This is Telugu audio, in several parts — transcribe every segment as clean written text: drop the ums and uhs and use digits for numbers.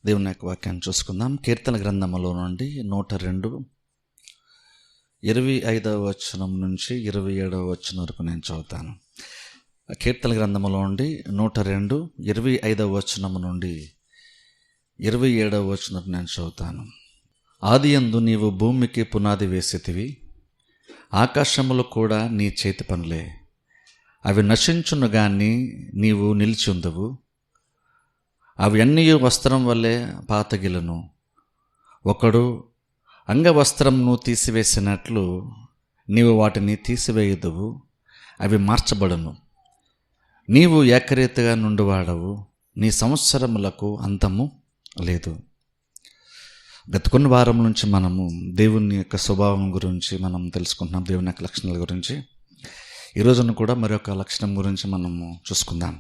దేవుని యొక్క వాక్యాన్ని చూసుకుందాం. కీర్తన గ్రంథములో నుండి 102 25వ వచనం నుంచి 27వ వచనం వరకు నేను చదువుతాను. కీర్తన గ్రంథములో నుండి 102 25వ వచనం నుండి 27వ వచనం నేను చదువుతాను. ఆదియందు నీవు భూమికి పునాది వేసితివి, ఆకాశములు కూడా నీ చేతి పనులే. అవి నశించును గాని నీవు నిలిచుందువు, అవి అన్నీ వస్త్రం వల్లే పాతగిలను. ఒకడు అంగవస్త్రంను తీసివేసినట్లు నీవు వాటిని తీసివేయుదువు, అవి మార్చబడును. నీవు ఏకరీతిగా నుండివాడవు, నీ సంవత్సరములకు అంతము లేదు. గత కొన్ని వారం నుంచి మనము దేవుని యొక్క స్వభావం గురించి మనం తెలుసుకుంటున్నాం, దేవుని యొక్క లక్షణాల గురించి. ఈరోజున కూడా మరొక లక్షణం గురించి మనము చూసుకుందాం.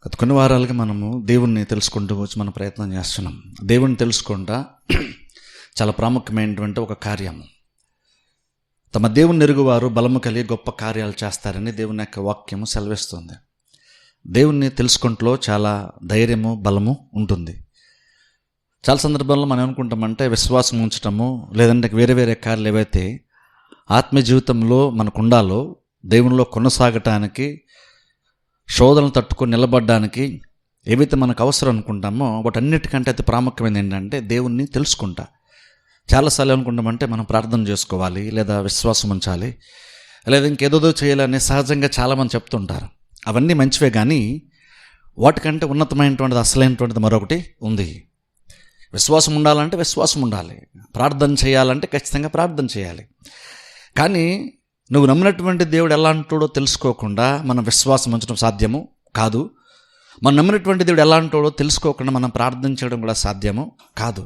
గత కొన్ని వారాలుగా మనము దేవుణ్ణి తెలుసుకుంటూ వచ్చి మనం ప్రయత్నం చేస్తున్నాం. దేవుణ్ణి తెలుసుకుంటా చాలా ప్రాముఖ్యమైనటువంటి ఒక కార్యము. తమ దేవుని ఎరుగువారు బలము కలిగి గొప్ప కార్యాలు చేస్తారని దేవుని యొక్క వాక్యము సెలవిస్తుంది. దేవుణ్ణి తెలుసుకుంటూ చాలా ధైర్యము, బలము ఉంటుంది. చాలా సందర్భాల్లో మనం ఏమనుకుంటామంటే విశ్వాసం ఉంచటము, లేదంటే వేరే వేరే కార్యాలు ఏవైతే ఆత్మీయ జీవితంలో మనకు ఉండాలో, దేవునిలో కొనసాగటానికి, శోధనలు తట్టుకొని నిలబడడానికి ఏవైతే మనకు అవసరం అనుకుంటామో వాటన్నిటికంటే అతి ప్రాముఖ్యమైనది ఏంటంటే దేవుణ్ణి తెలుసుకుంటా. చాలాసార్లు అనుకుంటామంటే మనం ప్రార్థన చేసుకోవాలి, లేదా విశ్వాసం ఉంచాలి, లేదా ఇంకేదో చేయాలని సహజంగా చాలామంది చెప్తుంటారు. అవన్నీ మంచివే, కానీ వాటికంటే ఉన్నతమైనటువంటిది, అసలైనటువంటిది మరొకటి ఉంది. విశ్వాసం ఉండాలంటే విశ్వాసం ఉండాలి, ప్రార్థన చేయాలంటే ఖచ్చితంగా ప్రార్థన చేయాలి. కానీ నువ్వు నమ్మినటువంటి దేవుడు ఎలాంటోడో తెలుసుకోకుండా మనం విశ్వాసం ఉంచడం సాధ్యము కాదు. మనం నమ్మినటువంటి దేవుడు ఎలాంటోడో తెలుసుకోకుండా మనం ప్రార్థన చేయడం కూడా సాధ్యము కాదు.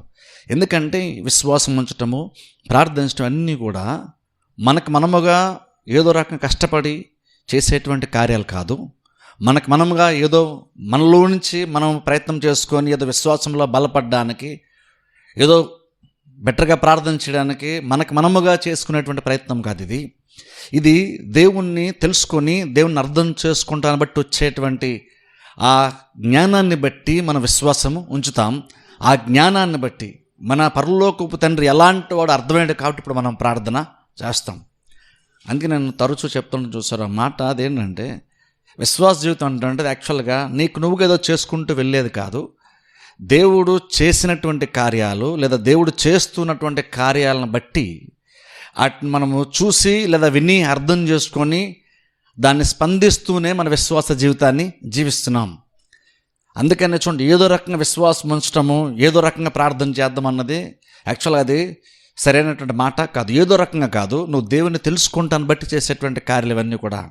ఎందుకంటే విశ్వాసం ఉంచటము, ప్రార్థించడం అన్నీ కూడా మనకు మనముగా ఏదో రకంగా కష్టపడి చేసేటువంటి కార్యాలు కాదు. మనకు మనముగా ఏదో మనలో నుంచి మనం ప్రయత్నం చేసుకొని ఏదో విశ్వాసంలో బలపడడానికి, ఏదో బెటర్గా ప్రార్థన చేయడానికి మనకు మనముగా చేసుకునేటువంటి ప్రయత్నం కాదు ఇది. ఇది దేవుణ్ణి తెలుసుకొని దేవుణ్ణి అర్థం చేసుకుంటాన్ని బట్టి వచ్చేటువంటి ఆ జ్ఞానాన్ని బట్టి మన విశ్వాసము ఉంచుతాం. ఆ జ్ఞానాన్ని బట్టి మన పరలోకపు తండ్రి ఎలాంటి వాడు అర్థమయ్యాడు కాబట్టి ఇప్పుడు మనం ప్రార్థన చేస్తాం. అందుకే నేను తరచూ చెప్తాను, చూసారు ఆ మాట. అదేంటంటే విశ్వాస జీవితం అంటే యాక్చువల్గా నీకు నువ్వుగా ఏదో చేసుకుంటూ వెళ్ళేది కాదు. దేవుడు చేసినటువంటి కార్యాలు, లేదా దేవుడు చేస్తున్నటువంటి కార్యాలను బట్టి వాటిని మనము చూసి లేదా విని అర్థం చేసుకొని దాన్ని స్పందిస్తూనే మన విశ్వాస జీవితాన్ని జీవిస్తున్నాం. అందుకనే చూడండి, ఏదో రకంగా విశ్వాసం ఉంచడము, ఏదో రకంగా ప్రార్థన చేద్దాం అన్నది యాక్చువల్గా అది సరైనటువంటి మాట కాదు. ఏదో రకంగా కాదు, నువ్వు దేవుని తెలుసుకుంటాను బట్టి చేసేటువంటి కార్యాలు ఇవన్నీ కూడా.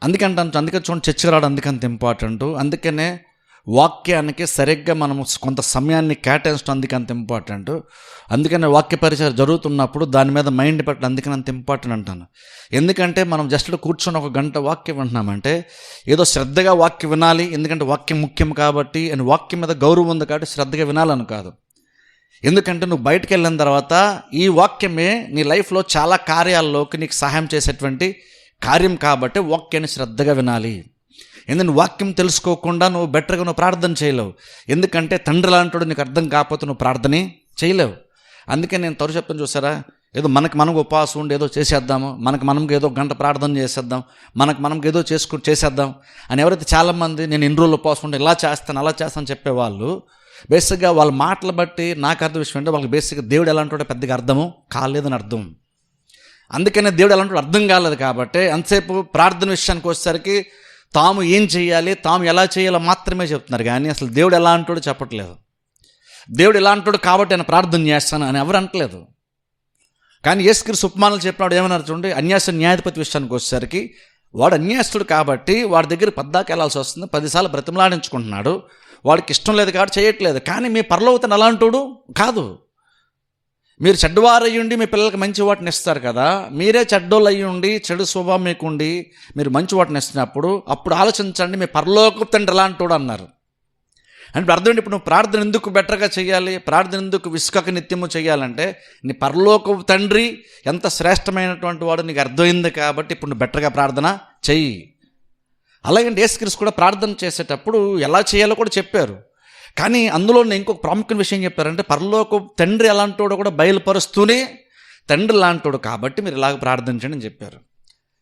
అందుకే చూడండి, చర్చకు రావడం అందుకంత ఇంపార్టెంట్. అందుకనే వాక్యానికి సరిగ్గా మనము కొంత సమయాన్ని కేటాయించడం అందుకంత ఇంపార్టెంట్. అందుకనే వాక్య పరిచయం జరుగుతున్నప్పుడు దాని మీద మైండ్ పెట్టడం అందుకని అంత ఇంపార్టెంట్ అంటాను. ఎందుకంటే మనం జస్ట్ కూర్చొని ఒక గంట వాక్యం వింటున్నామంటే ఏదో శ్రద్ధగా వాక్యం వినాలి, ఎందుకంటే వాక్యం ముఖ్యం కాబట్టి, అని వాక్యం మీద గౌరవం ఉంది కాబట్టి శ్రద్ధగా వినాలని కాదు. ఎందుకంటే నువ్వు బయటకు వెళ్ళిన తర్వాత ఈ వాక్యమే నీ లైఫ్లో చాలా కార్యాల్లోకి నీకు సహాయం చేసేటువంటి కార్యం కాబట్టి వాక్యాన్ని శ్రద్ధగా వినాలి. ఎందుకంటే వాక్యం తెలుసుకోకుండా నువ్వు బెటర్గా నువ్వు ప్రార్థన చేయలేవు. ఎందుకంటే తండ్రి లాంటి నీకు అర్థం కాకపోతే నువ్వు ప్రార్థనే చేయలేవు. అందుకే నేను తరచు చెప్తాను, చూసారా, ఏదో మనకు ఉపవాసం ఉండి ఏదో చేసేద్దాము, మనకు ఏదో గంట ప్రార్థన చేసేద్దాం, మనకు ఏదో చేసేద్దాం అని ఎవరైతే చాలామంది నేను ఇన్ని రోజులు ఉపవాసం ఉండి ఇలా చేస్తాను అలా చేస్తాను చెప్పేవాళ్ళు, బేసిక్గా వాళ్ళ మాటలు బట్టి నాకు అర్థం విషయం అంటే వాళ్ళకి బేసిక్గా దేవుడు ఎలాంటి పెద్దగా అర్థము కాలేదని అర్థం. అందుకనే దేవుడు ఎలాంటి అర్థం కాలేదు కాబట్టి అంతసేపు ప్రార్థన విషయానికి వచ్చేసరికి తాము ఏం చేయాలి, తాము ఎలా చేయాలో మాత్రమే చెప్తున్నారు, కానీ అసలు దేవుడు ఎలా అంటాడో చెప్పట్లేదు. దేవుడు ఎలా అంటాడు కాబట్టి నేను ప్రార్థన చేస్తాను అని ఎవరు అంటలేదు. కానీ యేసుక్రీస్తు ఉపమానాలు చెప్పినాడు ఏమన్నారు చూడండి, అన్యాస న్యాయాధిపతి విషయానికి వచ్చేసరికి వాడు అన్యాస్తుడు కాబట్టి వాడి దగ్గర పద్దాకి వెళ్ళాల్సి వస్తుంది, 10 సార్లు బ్రతిమలాడించుకుంటున్నాడు. వాడికి ఇష్టం లేదు కాబట్టి చేయట్లేదు. కానీ మీ పరలోకతను ఎలా అంటాడు కాదు. మీరు చెడ్డవారు అయ్యుండి మీ పిల్లలకి మంచి వాటిని ఇస్తారు కదా, మీరే చెడ్డోళ్ళు అయ్యుండి చెడు స్వభావం మీకుండి మీరు మంచి వాటిని ఇస్తున్నప్పుడు అప్పుడు ఆలోచించండి మీ పరలోకపు తండ్రి ఎలాంటోడు అన్నారు. అంటే అర్థం ఇప్పుడు నువ్వు ప్రార్థన ఎందుకు బెటర్గా చేయాలి, ప్రార్థన ఎందుకు విసుకక నిత్యము చేయాలంటే నీ పరలోకపు తండ్రి ఎంత శ్రేష్టమైనటువంటి వాడు నీకు అర్థమైంది కాబట్టి ఇప్పుడు నువ్వు బెటర్గా ప్రార్థన చెయ్యి. అలాగే యేసుక్రీస్తు కూడా ప్రార్థన చేసేటప్పుడు ఎలా చేయాలో కూడా చెప్పారు. కానీ అందులో ఇంకొక ప్రాముఖ్యమైన విషయం చెప్పారంటే పరలోక తండ్రి ఎలాంటోడో కూడా బయలుపరుస్తూనే తండ్రి లాంటోడు కాబట్టి మీరు ఇలాగ ప్రార్థించండి అని చెప్పారు.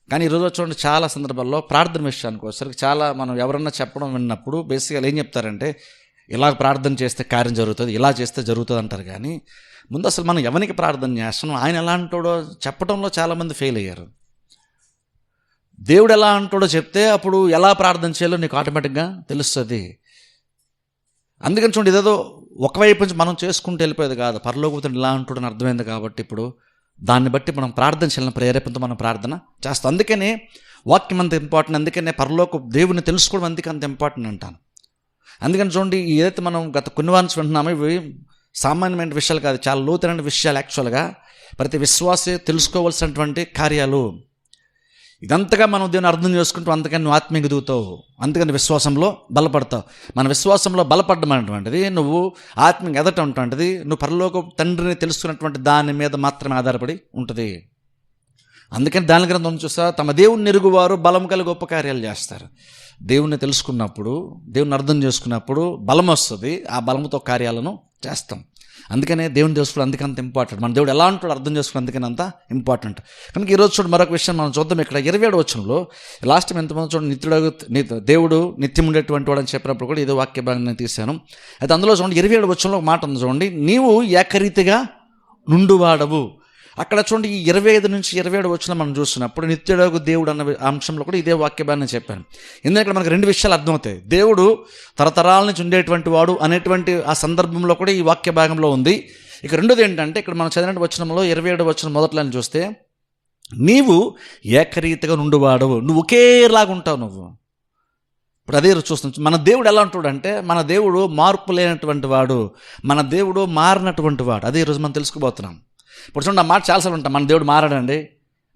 కానీ ఈరోజు చూడండి చాలా సందర్భాల్లో ప్రార్థన విషయానికి వచ్చేసరికి చాలా మనం ఎవరన్నా చెప్పడం విన్నప్పుడు బేసిక్గా ఏం చెప్తారంటే ఇలా ప్రార్థన చేస్తే కార్యం జరుగుతుంది, ఇలా చేస్తే జరుగుతుంది అంటారు. కానీ ముందు అసలు మనం ఎవరికి ప్రార్థన చేస్తున్నాం, ఆయన ఎలా అంటాడో చెప్పడంలో చాలామంది ఫెయిల్ అయ్యారు. దేవుడు ఎలా అంటాడో చెప్తే అప్పుడు ఎలా ప్రార్థన చేయాలో నీకు ఆటోమేటిక్గా తెలుస్తుంది. అందుకని చూడండి, ఇదేదో ఒకవైపు నుంచి మనం చేసుకుంటూ వెళ్ళిపోయేది కాదు. పరలోకపుత్రుడు ఇలా అంటాడని అర్థమైంది కాబట్టి ఇప్పుడు దాన్ని బట్టి మనం ప్రార్థన చేయాలని ప్రేరేపణతో మనం ప్రార్థన చేస్తాం. అందుకనే వాక్యం అంత ఇంపార్టెంట్, అందుకనే పరలోక దేవుని తెలుసుకోవడం అందుకే అంత ఇంపార్టెంట్ అంటాను. అందుకని చూడండి, ఏదైతే మనం గత కొన్ని వారం వింటున్నామో ఇవి సామాన్యమైన విషయాలు కాదు, చాలా లోతైన విషయాలు. యాక్చువల్గా ప్రతి విశ్వాసే తెలుసుకోవాల్సినటువంటి కార్యాలు. ఇదంతగా మనం దీన్ని అర్థం చేసుకుంటూ అంతకని నువ్వు ఆత్మీయ ఎదుగుతావు, అందుకని విశ్వాసంలో బలపడతావు. మన విశ్వాసంలో బలపడడం అనేటువంటిది నువ్వు ఆత్మీయ ఎదటం ఉంటుంటుంది, నువ్వు పరలోక తండ్రిని తెలుసుకున్నటువంటి దాని మీద మాత్రమే ఆధారపడి ఉంటుంది. అందుకని దాని గ్రంథం చూస్తా, తమ దేవుని ఎరుగువారు బలం కలిగి గొప్ప కార్యాలు చేస్తారు. దేవుణ్ణి తెలుసుకున్నప్పుడు, దేవుని అర్థం చేసుకున్నప్పుడు బలం వస్తుంది, ఆ బలంతో కార్యాలను చేస్తాం. అందుకనే దేవుని తెలుసుకోవడం అందుకంత ఇంపార్టెంట్. మన దేవుడు ఎలా ఉంటాడో అర్థం చేసుకోవడం అందుకని అంత ఇంపార్టెంట్. కనుక ఈరోజు చూడండి మరొక విషయం మనం చూద్దాం. ఇక్కడ 27వ వచనంలో లాస్ట్ టైం ఎంతమంది చూడండి, దేవుడు నిత్యం ఉండేటువంటి వాడు అని చెప్పినప్పుడు కూడా ఇదే వాక్య భాగం నేను తీశాను. అయితే అందులో చూడండి 27వ వచనంలో ఒక మాట ఉంది చూడండి, నీవు ఏకరీతిగా నుండువాడవు. అక్కడ చూడండి ఈ 25 నుంచి 27 వచనం మనం చూస్తున్నప్పుడు నిత్యుడగు దేవుడు అన్న అంశంలో కూడా ఇదే వాక్య భాగం నేను చెప్పాను. ఎందుకంటే ఇక్కడ మనకు రెండు విషయాలు అర్థమవుతాయి. దేవుడు తరతరాల నుంచి ఉండేటువంటి వాడు అనేటువంటి ఆ సందర్భంలో కూడా ఈ వాక్య భాగంలో ఉంది. ఇక రెండోది ఏంటంటే ఇక్కడ మనం చదివిన వచనంలో 27 వచనం మొదట్లో చూస్తే నీవు ఏకరీతిగా నుండువాడవు, నువ్వు ఒకేలాగా ఉంటావు. నువ్వు ఇప్పుడు అదే చూస్తున్నాం. మన దేవుడు ఎలా ఉంటాడంటే మన దేవుడు మార్పు లేనటువంటి వాడు, మన దేవుడు మారినటువంటి వాడు. అదే ఈరోజు మనం తెలుసుకోబోతున్నాం. ఇప్పుడు చూడండి, ఆ మాట చాలాసార్లు ఉంటాం, మన దేవుడు మారాడండి,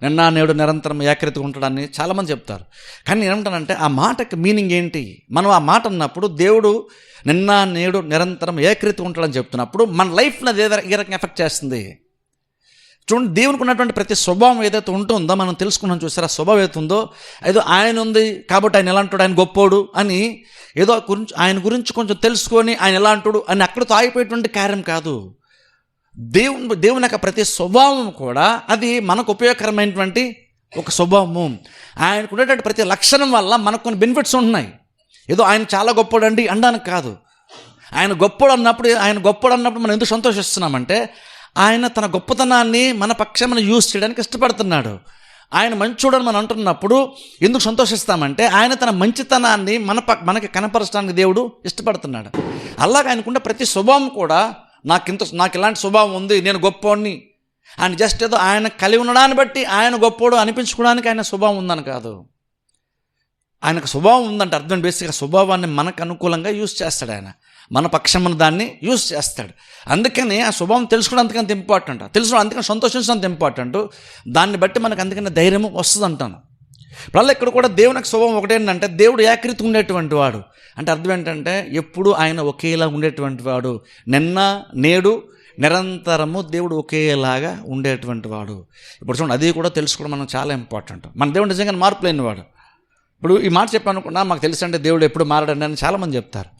నిన్న నేడు నిరంతరం ఏకరీతిగా ఉంటాడని చాలామంది చెప్తారు. కానీ నేనేమంటానంటే ఆ మాటకి మీనింగ్ ఏంటి? మనం ఆ మాట అన్నప్పుడు దేవుడు నిన్న నేడు నిరంతరం ఏకరీతిగా ఉంటాడని చెప్తున్నప్పుడు మన లైఫ్ని అది ఏ రకంగా ఎఫెక్ట్ చేస్తుంది? చూడండి, దేవునికి ఉన్నటువంటి ప్రతి స్వభావం ఏదైతే ఉంటుందో మనం తెలుసుకున్నాం చూసారా, ఆ స్వభావం ఏదైతే ఉందో ఏదో ఆయన ఉంది కాబట్టి ఆయన ఎలా అంటాడు, ఆయన గొప్పోడు అని ఏదో ఆయన గురించి కొంచెం తెలుసుకొని ఆయన ఎలా అంటాడు అని అక్కడితో ఆగిపోయేటువంటి కార్యం కాదు. దేవుని యొక్క ప్రతి స్వభావం కూడా అది మనకు ఉపయోగకరమైనటువంటి ఒక స్వభావము. ఆయనకు ఉండేటువంటి ప్రతి లక్షణం వల్ల మనకు కొన్ని బెనిఫిట్స్ ఉంటున్నాయి. ఏదో ఆయన చాలా గొప్పడు అండి అనడానికి కాదు. ఆయన గొప్పడు అన్నప్పుడు మనం ఎందుకు సంతోషిస్తున్నామంటే ఆయన తన గొప్పతనాన్ని మన పక్షాన యూజ్ చేయడానికి ఇష్టపడుతున్నాడు. ఆయన మంచోడని మనం అంటున్నప్పుడు ఎందుకు సంతోషిస్తామంటే ఆయన తన మంచితనాన్ని మనకి కనపరచడానికి దేవుడు ఇష్టపడుతున్నాడు. అలాగే ఆయనకున్న ప్రతి స్వభావం కూడా నాకు ఇలాంటి స్వభావం ఉంది, నేను గొప్పోడిని అని జస్ట్ ఏదో ఆయన కలిగి ఉండడాన్ని బట్టి ఆయన గొప్పోడు అనిపించుకోవడానికి ఆయన స్వభావం ఉందని కాదు. ఆయనకు స్వభావం ఉందంటే అర్థం బేసిక్గా స్వభావాన్ని మనకు అనుకూలంగా యూజ్ చేస్తాడు. ఆయన మన పక్షమున దాన్ని యూజ్ చేస్తాడు. అందుకని ఆ స్వభావం తెలుసుకోవడం అంతకంత ఇంపార్టెంట్, తెలుసుకోవడం అందుకని సంతోషించడం అంత ఇంపార్టెంట్. దాన్ని బట్టి మనకు అందుకని ధైర్యం వస్తుంది అంటాను. ఇప్పుడు ఇక్కడ కూడా దేవునికి స్వభావం ఒకటేంటంటే దేవుడు ఏకరీతి ఉండేటువంటి వాడు. అంటే అర్థం ఏంటంటే ఎప్పుడు ఆయన ఒకేలా ఉండేటువంటి వాడు, నిన్న నేడు నిరంతరము దేవుడు ఒకేలాగా ఉండేటువంటి వాడు. ఇప్పుడు చూడండి, అది కూడా తెలుసుకోవడం మనకు చాలా ఇంపార్టెంట్. మన దేవుడు నిజంగా మార్పు లేనివాడు. ఇప్పుడు ఈ మాట చెప్పాను అనుకున్నా, మాకు తెలుసంటే దేవుడు ఎప్పుడు మారడండి అని చాలామంది చెప్తారు.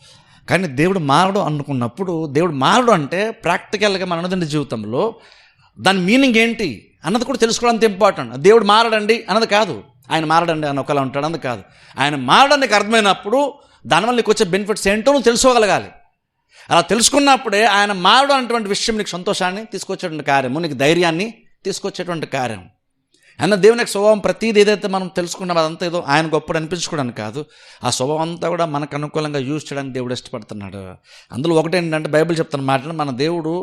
కానీ దేవుడు మారడు అనుకున్నప్పుడు, దేవుడు మారడు అంటే ప్రాక్టికల్గా మన అనుదిన జీవితంలో దాని మీనింగ్ ఏంటి అన్నది కూడా తెలుసుకోవడం అంత ఇంపార్టెంట్. దేవుడు మారడండి అన్నది కాదు, ఆయన మారడండి అని ఒకలా ఉంటాడు అన్నది కాదు. ఆయన మారడానికి అర్థమైనప్పుడు దానివల్ల నీకు వచ్చే బెనిఫిట్స్ ఏంటో నువ్వు తెలుసుకోగలగాలి. అలా తెలుసుకున్నప్పుడే ఆయన మారడం అనేటువంటి విషయం నీకు సంతోషాన్ని తీసుకొచ్చేటువంటి కార్యము, నీకు ధైర్యాన్ని తీసుకొచ్చేటువంటి కార్యం. అన్న దేవునికి స్వభావం ప్రతిదీ ఏదైతే మనం తెలుసుకున్నాం అదంతా ఏదో ఆయన గొప్పడు అనిపించుకోవడానికి కాదు, ఆ స్వభావం అంతా కూడా మనకు అనుకూలంగా యూజ్ చేయడానికి దేవుడు ఇష్టపడుతున్నాడు. అందులో ఒకటేంటంటే బైబిల్ చెప్తున్న మాటలు, మన దేవుడు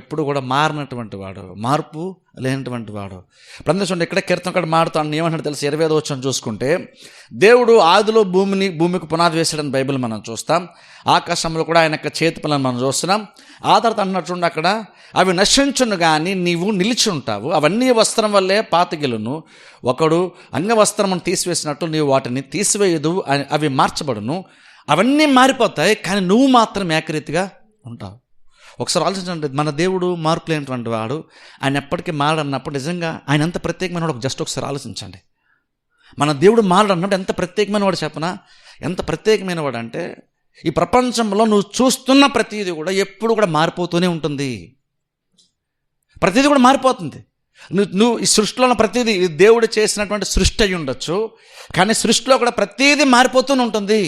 ఎప్పుడు కూడా మారినటువంటి వాడు, మార్పు లేనటువంటి వాడు. ప్రదేశం ఇక్కడ కీర్తనకాడు మారుతాను ఏమంటాడు తెలుసు, 25వ వచనం చూసుకుంటే దేవుడు ఆదిలో భూమికి పునాది వేసాడని బైబిల్ మనం చూస్తాం. ఆకాశంలో కూడా ఆయన యొక్క చేతి పనులను మనం చూస్తున్నాం. ఆ తర్వాత అన్నట్టుండి అక్కడ అవి నశించును కానీ నీవు నిలిచి ఉంటావు, అవన్నీ వస్త్రం వల్లే పాతగిలును, ఒకడు అంగవస్త్రమును తీసివేసినట్టు నీవు వాటిని తీసివేయదు, అవి మార్చబడును, అవన్నీ మారిపోతాయి కానీ నువ్వు మాత్రం ఏకరీతిగా ఉంటావు. ఒకసారి ఆలోచించండి, మన దేవుడు మార్పు లేనటువంటి వాడు, ఆయన ఎప్పటికీ మారడన్నప్పుడు నిజంగా ఆయన ఎంత ప్రత్యేకమైన వాడు జస్ట్ ఒకసారి ఆలోచించండి. మన దేవుడు మారడన్నప్పుడు ఎంత ప్రత్యేకమైన వాడు చెప్పనా, ఎంత ప్రత్యేకమైన వాడు అంటే ఈ ప్రపంచంలో నువ్వు చూస్తున్న ప్రతిదీ కూడా ఎప్పుడు కూడా మారిపోతూనే ఉంటుంది. ప్రతిదీ కూడా మారిపోతుంది. నువ్వు ఈ సృష్టిలో ఉన్న ప్రతిదీ దేవుడు చేసినటువంటి సృష్టి అయి ఉండొచ్చు, కానీ సృష్టిలో కూడా ప్రతిదీ మారిపోతూనే ఉంటుంది.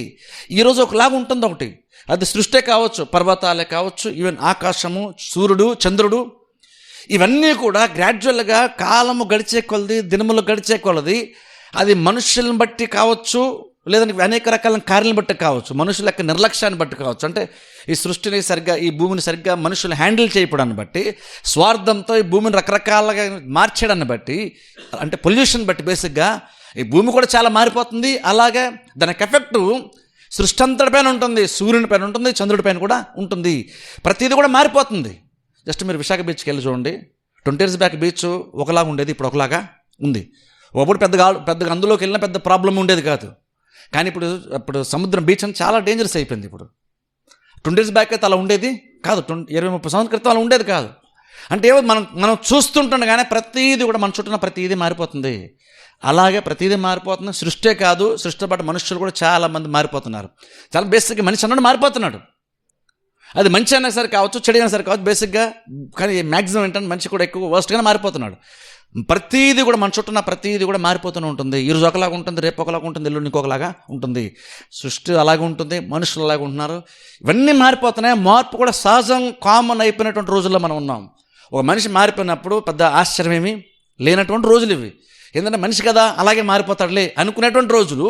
ఈరోజు ఒకలాగా ఉంటుంది ఒకటి, అది సృష్టి కావచ్చు, పర్వతాలే కావచ్చు, ఈవెన్ ఆకాశము, సూర్యుడు, చంద్రుడు, ఇవన్నీ కూడా గ్రాడ్యువల్గా కాలము గడిచే కొలది, దినములు గడిచే కొలది, అది మనుషులను బట్టి కావచ్చు, లేదంటే అనేక రకాల కార్యాలను బట్టి కావచ్చు, మనుషుల యొక్క నిర్లక్ష్యాన్ని బట్టి కావచ్చు. అంటే ఈ సృష్టిని సరిగ్గా, ఈ భూమిని సరిగ్గా మనుషులు హ్యాండిల్ చేయడాన్ని బట్టి, స్వార్థంతో ఈ భూమిని రకరకాలుగా మార్చేయడాన్ని బట్టి, అంటే పొల్యూషన్ బట్టి బేసిక్గా ఈ భూమి కూడా చాలా మారిపోతుంది. అలాగే దానికి ఎఫెక్ట్ సృష్టి అంతటి పైన ఉంటుంది, సూర్యుని పైన ఉంటుంది, చంద్రుడి పైన కూడా ఉంటుంది. ప్రతిదీ కూడా మారిపోతుంది. జస్ట్ మీరు విశాఖ బీచ్కి వెళ్ళి చూడండి. 20 years బ్యాక్ బీచ్ ఒకలాగా ఉండేది, ఇప్పుడు ఒకలాగా ఉంది. ఒకప్పుడు పెద్దగా అందులోకి వెళ్ళినా పెద్ద ప్రాబ్లం ఉండేది కాదు, కానీ ఇప్పుడు సముద్రం బీచ్ అని చాలా డేంజరస్ అయిపోయింది. ఇప్పుడు 20 years బ్యాక్ అయితే అలా ఉండేది కాదు, 20-30 సంవత్సరాల క్రితం అలా ఉండేది కాదు. అంటే ఏమో మనం చూస్తుండగానే ప్రతిదీ కూడా మన చుట్టూన ప్రతిదీ మారిపోతుంది. అలాగే ప్రతిదీ మారిపోతుంది. సృష్టే కాదు, సృష్టి పాటు మనుషులు కూడా చాలామంది మారిపోతున్నారు. చాలా బేసిక్గా మనిషి అన్నాడు మారిపోతున్నాడు. అది మంచి అయినా సరే కావచ్చు, చెడు అయినా సరే కావచ్చు బేసిక్గా, కానీ మ్యాక్సిమం ఏంటంటే మనిషి కూడా ఎక్కువ వర్స్ట్గానే మారిపోతున్నాడు. ప్రతిదీ కూడా మన చుట్టూన ప్రతిదీ కూడా మారిపోతూనే ఉంటుంది. ఈరోజు ఒకలాగా ఉంటుంది, రేపు ఒకలాగా ఉంటుంది, ఎల్లుండి ఇంకొకలాగా ఉంటుంది. సృష్టి అలాగే ఉంటుంది, మనుషులు అలాగే ఉంటున్నారు. ఇవన్నీ మారిపోతున్నాయి. మార్పు కూడా సహజం, కామన్ అయిపోయినటువంటి రోజుల్లో మనం ఉన్నాం. ఒక మనిషి మారిపోయినప్పుడు పెద్ద ఆశ్చర్యం ఏమీ లేనటువంటి రోజులు ఇవి. ఏంటంటే మనిషి కదా అలాగే మారిపోతాడులే అనుకునేటువంటి రోజులు.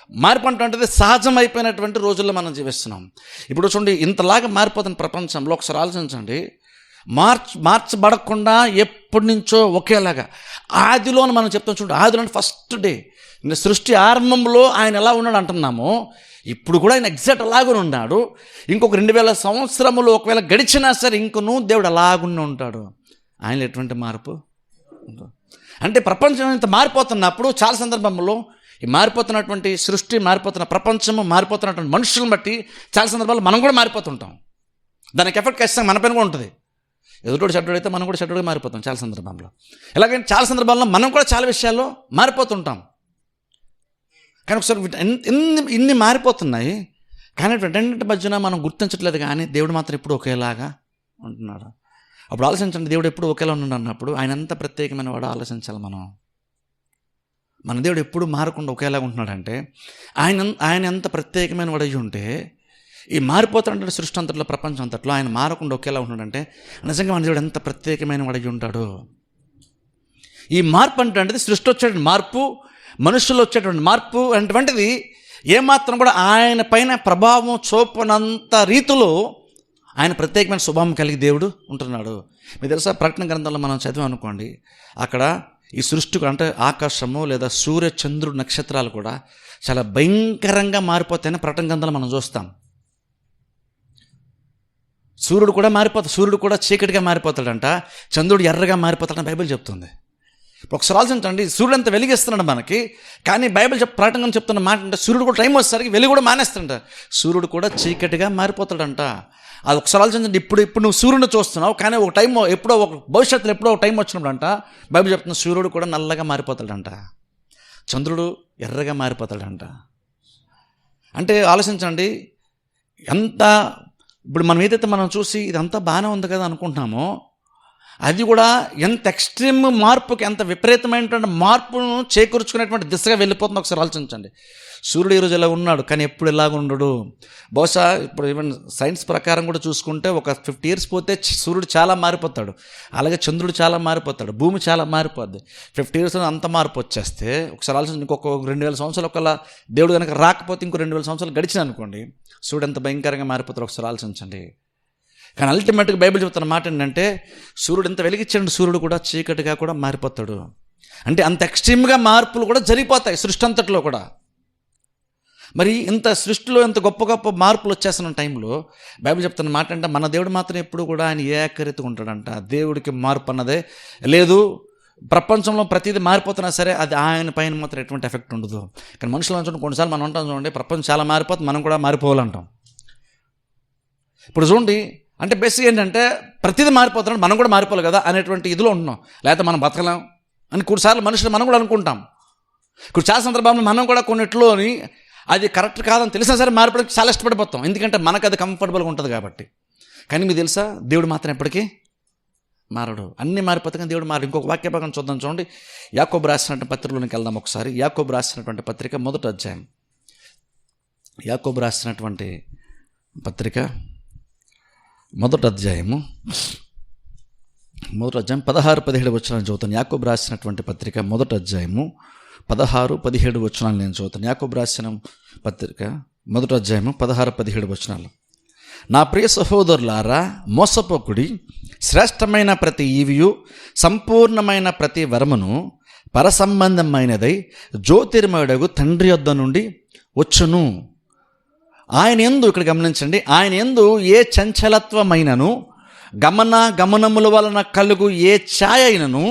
మార్పు అంటే సహజం అయిపోయినటువంటి రోజుల్లో మనం జీవిస్తున్నాం. ఇప్పుడు చూడండి, ఇంతలాగా మారిపోతున్న ప్రపంచంలో ఒకసారి ఆలోచించండి. మార్చబడకుండా ఎప్పటి నుంచో ఒకేలాగా ఆదిలోని మనం చెప్తాం చూడండి. ఆదిలోని ఫస్ట్ డే సృష్టి ఆరంభంలో ఆయన ఎలా ఉన్నాడు అంటున్నామో, ఇప్పుడు కూడా ఆయన ఎగ్జాక్ట్ అలాగే ఉన్నాడు. ఇంకొక 2000 సంవత్సరములు ఒకవేళ గడిచినా సరే ఇంకొను దేవుడు అలాగునే ఉంటాడు. ఆయన ఎటువంటి మార్పు అంటే ప్రపంచం ఇంత మారిపోతున్నప్పుడు చాలా సందర్భంలో ఈ మారిపోతున్నటువంటి సృష్టి, మారిపోతున్న ప్రపంచము, మారిపోతున్నటువంటి మనుషులను బట్టి చాలా సందర్భాల్లో మనం కూడా మారిపోతుంటాం. దానికి ఎఫెక్ట్ ఖచ్చితంగా మన పైన కూడా ఉంటుంది. ఎదుటోడు చెడ్డోడు అయితే మనం కూడా చెడ్డోడుగా మారిపోతాం చాలా సందర్భంలో. ఎలాగంటే చాలా సందర్భాల్లో మనం కూడా చాలా విషయాల్లో మారిపోతుంటాం. కానీ ఒకసారి ఇన్ని మారిపోతున్నాయి, కానీ రెండింటి మధ్యన మనం గుర్తించట్లేదు. కానీ దేవుడు మాత్రం ఎప్పుడు ఒకేలాగా ఉంటున్నాడు. అప్పుడు ఆలోచించండి, దేవుడు ఎప్పుడు ఒకేలా ఉన్నాడు అన్నప్పుడు ఆయన ఎంత ప్రత్యేకమైన వాడు ఆలోచించాలి మనం. మన దేవుడు ఎప్పుడు మారకుండా ఒకేలాగా ఉంటున్నాడంటే ఆయన ఎంత ప్రత్యేకమైన వాడు అయ్యి ఉంటే, ఈ మారిపోతున్నటువంటి సృష్టి అంతట్లో, ప్రపంచం అంతట్లో ఆయన మారకుండా ఒకేలా ఉంటున్నాడంటే నిజంగా మన దేవుడు ఎంత ప్రత్యేకమైన వాడు అయ్యి ఉంటాడు. ఈ మార్పు అంటే సృష్టి వచ్చేటువంటి మార్పు, మనుషుల్లో వచ్చేటువంటి మార్పు అటువంటిది ఏమాత్రం కూడా ఆయన పైన ప్రభావం చూపనంత రీతిలో ఆయన ప్రత్యేకమైన స్వభావం కలిగి దేవుడు ఉంటున్నాడు. మీకు తెలుసా, ప్రకటన గ్రంథంలో మనం చదివాం అనుకోండి, అక్కడ ఈ సృష్టికి అంటే ఆకాశము లేదా సూర్య, చంద్రుడు, నక్షత్రాలు కూడా చాలా భయంకరంగా మారిపోతాయని ప్రకటన గ్రంథంలో మనం చూస్తాం. సూర్యుడు కూడా చీకటిగా మారిపోతాడంట, చంద్రుడు ఎర్రగా మారిపోతాడని బైబిల్ చెప్తుంది. ఒకసారి ఆలోచించండి, సూర్యుడు అంత వెలిగిస్తున్నాడు మనకి, కానీ బైబిల్ ప్రకటన చెప్తున్న మాట అంటే సూర్యుడు కూడా టైం వచ్చేసరికి వెలుగు కూడా మానేస్తాడంట, సూర్యుడు కూడా చీకటిగా మారిపోతాడంట. అది ఒకసారి ఆలోచించండి. ఇప్పుడు నువ్వు సూర్యుడిని చూస్తున్నావు, కానీ ఒక టైం భవిష్యత్తులో ఎప్పుడో ఒక టైం వచ్చినప్పుడంట బైబిల్ చెప్తున్న సూర్యుడు కూడా నల్లగా మారిపోతాడంట, చంద్రుడు ఎర్రగా మారిపోతాడంట. అంటే ఆలోచించండి, ఇప్పుడు మనం ఏదైతే మనం చూసి ఇదంతా బాగానే ఉంది కదా అనుకుంటున్నామో, అది కూడా ఎంత ఎక్స్ట్రీమ్ మార్పుకి, ఎంత విపరీతమైనటువంటి మార్పును చేకూర్చుకునేటువంటి దిశగా వెళ్ళిపోతుంది. ఒకసారి ఆలోచించండి. సూర్యుడు ఈరోజు ఇలా ఉన్నాడు, కానీ ఎప్పుడు ఇలాగ ఉండడు. బహుశా ఇప్పుడు ఈవెన్ సైన్స్ ప్రకారం కూడా చూసుకుంటే ఒక 50 years పోతే సూర్యుడు చాలా మారిపోతాడు, అలాగే చంద్రుడు చాలా మారిపోతాడు, భూమి చాలా మారిపోద్ది. 50 years అంత మార్పు వచ్చేస్తే ఒకసారి ఆలోచించి, ఇంకొక 2000 సంవత్సరాలు ఒకవేళ దేవుడు కనుక రాకపోతే ఇంకో 2000 సంవత్సరాలు గడిచిన అనుకోండి, సూర్యుడు ఎంత భయంకరంగా మారిపోతాడు ఒకసారి ఆలోచించండి. కానీ అల్టిమేట్గా బైబిల్ చెప్తున్న మాట ఏంటంటే, సూర్యుడు ఎంత వెలిగించండి, సూర్యుడు కూడా చీకటిగా కూడా మారిపోతాడు. అంటే అంత ఎక్స్ట్రీమ్గా మార్పులు కూడా జరిగిపోతాయి సృష్టి అంతట్లో కూడా. మరి ఇంత సృష్టిలో ఇంత గొప్ప గొప్ప మార్పులు వచ్చేస్తున్న టైంలో బైబిల్ చెప్తున్న మాట అంటే, మన దేవుడు మాత్రం ఎప్పుడు కూడా ఆయన ఏకరీతిగా ఉంటాడంట. దేవుడికి మార్పు అన్నదే లేదు. ప్రపంచంలో ప్రతిదీ మారిపోతున్నా సరే అది ఆయన పైన మాత్రం ఎటువంటి ఎఫెక్ట్ ఉండదు. కానీ మనుషులు చూడండి, కొన్నిసార్లు మనం ఉంటాం చూడండి, ప్రపంచం చాలా మారిపోతుంది, మనం కూడా మారిపోవాలంటాం. ఇప్పుడు చూడండి, అంటే బేసిక్ ఏంటంటే ప్రతిదీ మారిపోతున్నాడు, మనం కూడా మారిపోవాలి కదా అనేటువంటి ఇదిలో ఉంటున్నాం. లేకపోతే మనం బతకలేం అని కొన్నిసార్లు మనుషులు మనం కూడా అనుకుంటాం. ఇప్పుడు చాలా సందర్భాల్లో మనం కూడా కొన్నిట్లోని అది కరెక్ట్ కాదని తెలిసినా సరే మారిపోవడానికి చాలా ఇష్టపడిపోతాం, ఎందుకంటే మనకు అది కంఫర్టబుల్గా ఉంటుంది కాబట్టి. కానీ మీకు తెలుసా, దేవుడు మాత్రం ఎప్పటికీ మారడు. అన్నీ మారిపోతాయి కానీ దేవుడు మారడు. ఇంకొక వాక్య భాగం చూద్దాం, చూడండి. యాకోబు రాసినటువంటి పత్రికలోనికి వెళ్దాం ఒకసారి. యాకోబు రాసినటువంటి పత్రిక మొదటి అధ్యాయం. యాకోబు రాసినటువంటి పత్రిక మొదటి అధ్యాయము 16-17 వచనాలు చదువుతాను. యాకోబు రాసినటువంటి పత్రిక మొదటి అధ్యాయము 16-17 వచనాలు నేను చదువుతాను. యాకోబు రాసిన పత్రిక మొదటి అధ్యాయము 16-17 వచనాలు. నా ప్రియ సహోదరులారా, మోసపోకుడి. శ్రేష్టమైన ప్రతి ఈవియు సంపూర్ణమైన ప్రతి వరమును పరసంబంధమైనదై జ్యోతిర్మయుడగు తండ్రి యొద్ద నుండి వచ్చును. ఆయన యందు, ఇక్కడ గమనించండి, ఆయన యందు ఏ చంచలత్వమైనను గమనముల వలన కలుగు ఏ ఛాయ అయినను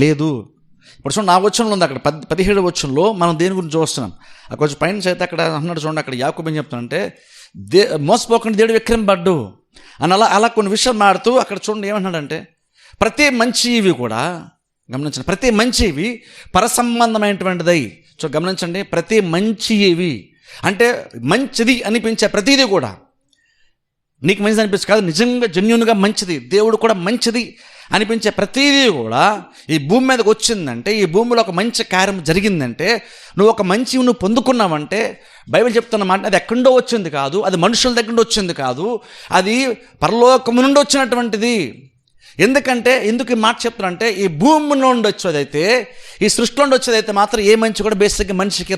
లేదు. ఇప్పుడు చూడండి, నా వచనంలో ఉంది, అక్కడ 17 వచనంలో మనం దేని గురించి చూస్తున్నాం. అక్కడ కొంచెం పైన చేత అక్కడ అన్నాడు చూడండి, అక్కడ యాకోబు ఏం చెప్తానంటే, మోసపోకుండా దేవుడు విక్రమింపడ్డు అని అలా కొన్ని విషయాలు మాడుతూ అక్కడ చూడండి ఏమంటున్నాడంటే, ప్రతి మంచివి కూడా గమనించండి, ప్రతి మంచివి పరసంబంధమైనటువంటిదై. గమనించండి, ప్రతి మంచివి అంటే మంచిది అనిపించే ప్రతిదీ కూడా నీకు మంచిది అనిపించదు కాదు, నిజంగా జెన్యూన్గా మంచిది, దేవుడు కూడా మంచిది అనిపించే ప్రతిదీ కూడా ఈ భూమి మీదకి వచ్చిందంటే, ఈ భూమిలో ఒక మంచి కార్యం జరిగిందంటే, నువ్వు ఒక మంచి నువ్వు పొందుకున్నావంటే, బైబిల్ చెప్తున్న మాట అది ఎక్కడో వచ్చింది కాదు, అది మనుషుల దగ్గర నుండి వచ్చింది కాదు, అది పరలోకము నుండి వచ్చినటువంటిది. ఎందుకు ఈ మాట చెప్తానంటే, ఈ భూమి నుండి వచ్చేదైతే, ఈ సృష్టి నుండి వచ్చేదైతే మాత్రం ఏ మంచి కూడా బేసిక్గా మనిషికి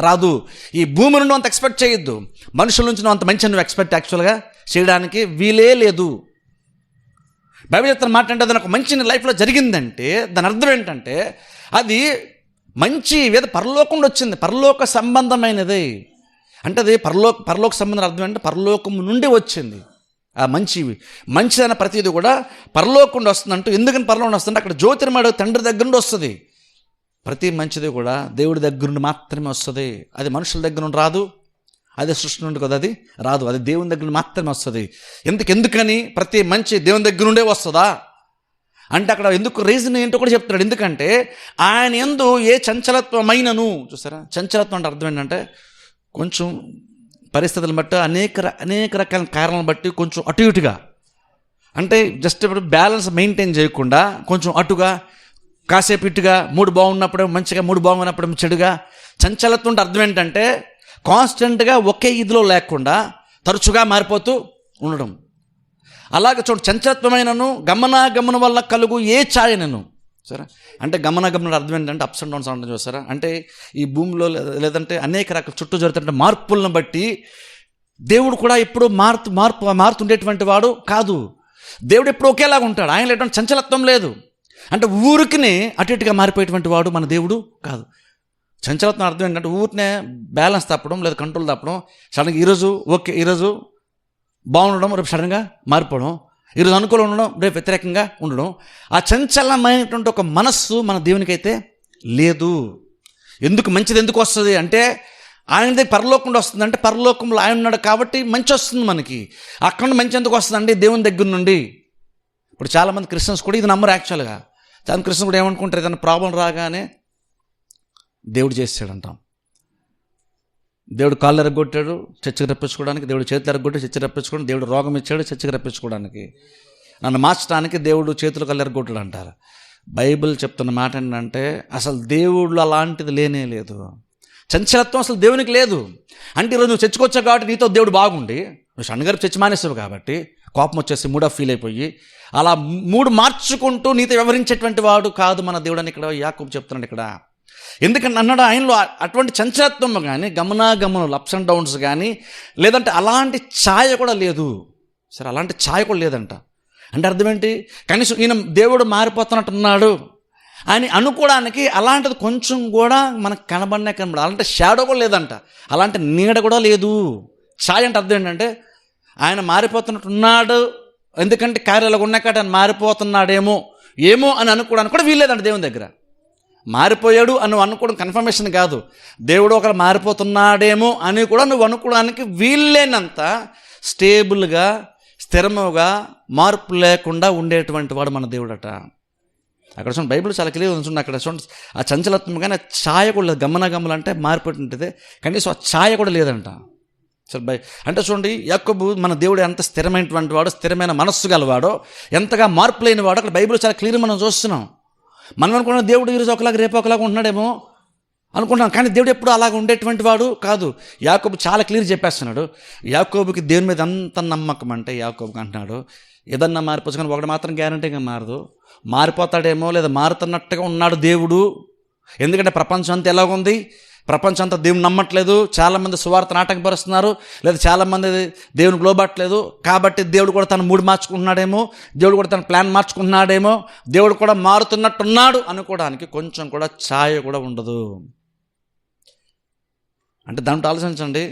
రాదు. ఈ భూమి నుండి అంత ఎక్స్పెక్ట్ చేయొద్దు, మనుషుల నుంచి నువ్వు అంత మంచి నువ్వు ఎక్స్పెక్ట్ యాక్చువల్గా చేయడానికి వీలే లేదు. బైబిల్ చెప్తున్న మాట అంటే, అది ఒక మంచి నీ లైఫ్లో జరిగిందంటే దాని అర్థం ఏంటంటే, అది మంచి ఏదో పరలోకంలో వచ్చింది, పరలోక సంబంధమైనది. అంటే అది పరలోక సంబంధం అర్థం అంటే పరలోకం నుండి వచ్చింది. ఆ మంచిదైన ప్రతిదీ కూడా పరలోకం వస్తుందంటూ. ఎందుకని పరలోకం వస్తుందంటే, అక్కడ జ్యోతిర్మయుడు తండ్రి దగ్గర నుండి వస్తుంది. ప్రతి మంచిది కూడా దేవుడి దగ్గర నుండి మాత్రమే వస్తుంది, అది మనుషుల దగ్గర నుండి రాదు, అదే సృష్టి నుండి కదా అది రాదు, అది దేవుని దగ్గర మాత్రమే వస్తుంది. ఎందుకని ప్రతి మంచి దేవుని దగ్గర నుండే వస్తుందా అంటే, అక్కడ ఎందుకు రీజన్ ఏంటో కూడా చెప్తున్నాడు. ఎందుకంటే ఆయన యందు ఏ చంచలత్వమైనను, చూసారా, చంచలత్వం అంటే అర్థం ఏంటంటే, కొంచెం పరిస్థితులను బట్టి అనేక రకాల కారణాలను బట్టి కొంచెం అటు ఇటుగా, అంటే జస్ట్ ఇప్పుడు బ్యాలెన్స్ మెయింటైన్ చేయకుండా కొంచెం అటుగా, కాసేపు ఇటుగా, మూడు బాగున్నప్పుడు మంచిగా, మూడు బాగున్నప్పుడు చెడుగా. చంచలత్వం అంటే అర్థం ఏంటంటే, కాన్స్టెంట్గా ఒకే ఇదిలో లేకుండా తరచుగా మారిపోతూ ఉండడం. అలాగే చంచలత్వమైనను గమన వల్ల కలుగు ఏ ఛాయనను, సరే, అంటే గమన అర్థం ఏంటంటే అప్స్ అండ్ డౌన్స్ అంటాం చూసారా. అంటే ఈ భూమిలో లేదంటే అనేక రకాల చుట్టూ జరుగుతుంటే మార్పులను బట్టి దేవుడు కూడా ఎప్పుడూ మారుతుండేటువంటి వాడు కాదు. దేవుడు ఎప్పుడు ఒకేలాగా ఉంటాడు, ఆయన ఎటువంటి చంచలత్వం లేదు. అంటే ఊరికినే అటు ఇటుగా మారిపోయేటువంటి వాడు మన దేవుడు కాదు. చంచలత్వం అర్థం ఏంటంటే ఊరినే బ్యాలెన్స్ తప్పడం లేదా కంట్రోల్ తప్పడం. సడన్గా ఈరోజు బాగుండడం, రేపు సడన్గా మారిపోవడం, ఈరోజు అనుకూలం ఉండడం, రేపు వ్యతిరేకంగా ఉండడం. ఆ చంచలమైనటువంటి ఒక మనస్సు మన దేవునికి అయితే లేదు. మంచిది ఎందుకు వస్తుంది అంటే, ఆయన దగ్గర పరలోకం వస్తుంది అంటే, పరలోకంలో ఆయన ఉన్నాడు కాబట్టి మంచి వస్తుంది మనకి. అక్కడ నుండి మంచి ఎందుకు వస్తుందండి? దేవుని దగ్గర నుండి. ఇప్పుడు చాలామంది క్రిస్టియన్స్ కూడా ఇది నమ్మరు యాక్చువల్గా. చాలా క్రిస్టియన్స్ కూడా ఏమనుకుంటారు, ఏదైనా ప్రాబ్లం రాగానే దేవుడు చేసాడంటాం. దేవుడు కాళ్ళు ఎరగొట్టాడు చర్చకి రప్పించుకోవడానికి, దేవుడు చేతులు ఎరగొట్టి చర్చకి రప్పించుకోవడానికి, దేవుడు రోగం ఇచ్చాడు చర్చకి రప్పించుకోవడానికి, నన్ను మార్చడానికి దేవుడు చేతులు కాళ్ళు ఎరగొట్టాడు అంటారు. బైబిల్ చెప్తున్న మాట ఏంటంటే, అసలు దేవుళ్ళు అలాంటిది లేనే లేదు. చంచలత్వం అసలు దేవునికి లేదు. అంటే ఈరోజు నువ్వు చర్చకొచ్చావు కాబట్టి నీతో దేవుడు బాగుండి, నువ్వు షణ్గారు చర్చ మానేస్తావు కాబట్టి కోపం వచ్చేసి మూడ్ ఆఫ్ ఫీల్ అయిపోయి అలా మూడు మార్చుకుంటూ నీతో వ్యవహరించేటువంటి వాడు కాదు మన దేవుడు అని ఇక్కడ యాకోబు చెప్తున్నాడు ఇక్కడ. ఎందుకంటే అన్నాడు, ఆయనలో అటువంటి చంచలత్వం కానీ గమనాగమనాలు అప్స్ అండ్ డౌన్స్ కానీ లేదంటే అలాంటి ఛాయ కూడా లేదు. సరే, అలాంటి ఛాయ కూడా లేదంట. అంటే అర్థం ఏంటి? కనీసం ఈయన దేవుడు మారిపోతున్నట్టున్నాడు అని అనుకోవడానికి అలాంటిది కొంచెం కూడా మనకు కనబడి అలాంటి షాడో కూడా లేదంట, అలాంటి నీడ కూడా లేదు. ఛాయ అంటే అర్థం ఏంటంటే ఆయన మారిపోతున్నట్టున్నాడు, ఎందుకంటే కార్యాలు ఉన్నాక ఆయన మారిపోతున్నాడేమో అని అనుకోవడానికి కూడా వీల్లేదంట. దేవుని దగ్గర మారిపోయాడు అని నువ్వు అనుకోవడం కన్ఫర్మేషన్ కాదు, దేవుడు ఒకరు మారిపోతున్నాడేమో అని కూడా నువ్వు అనుకోవడానికి వీల్లేనంత స్టేబుల్గా స్థిరముగా మార్పు లేకుండా ఉండేటువంటి వాడు మన దేవుడట. అక్కడ చూడండి, బైబిల్ చాలా క్లియర్ ఉంచుండి. అక్కడ చూడండి, ఆ చంచలత్వం కానీ ఆ ఛాయ కూడా లేదు. గమనగమ్మలు అంటే మారిపోయి ఉంటుంది, కనీసం ఆ ఛాయ కూడా లేదంట. సరే అంటే చూడండి, యాకోబు మన దేవుడు ఎంత స్థిరమైనటువంటి వాడు, స్థిరమైన మనస్సు గలవాడో, ఎంతగా మార్పు లేని వాడు అక్కడ బైబిల్ చాలా క్లియర్ మనం చూస్తున్నాం. మనం అనుకున్న దేవుడు ఈరోజు ఒకలాగా రేపు ఒకలాగా ఉంటున్నాడేమో అనుకుంటున్నాం, కానీ దేవుడు ఎప్పుడు అలాగ ఉండేటువంటి వాడు కాదు. యాకోబు చాలా క్లియర్ చెప్పేస్తున్నాడు. యాకోబుకి దేవుని మీద అంత నమ్మకం అంటే యాకోబుకి అంటున్నాడు, ఏదన్నా మారిపోవచ్చు కానీ ఒకటి మాత్రం గ్యారంటీగా మారదు, మారిపోతాడేమో లేదా మారుతున్నట్టుగా ఉన్నాడు దేవుడు. ఎందుకంటే ప్రపంచం అంతా ఎలాగుంది, ప్రపంచం అంతా దేవుని నమ్మట్లేదు, చాలామంది సువార్త నాటకపరుస్తున్నారు, లేదా చాలామంది దేవునికి లోబట్టలేదు. కాబట్టి దేవుడు కూడా తన మూడు మార్చుకుంటున్నాడేమో, దేవుడు కూడా తన ప్లాన్ మార్చుకుంటున్నాడేమో, దేవుడు కూడా మారుతున్నట్టున్నాడు అనుకోవడానికి కొంచెం కూడా ఛాయ కూడా ఉండదు. అంటే దాంట్లో ఆలోచించండి,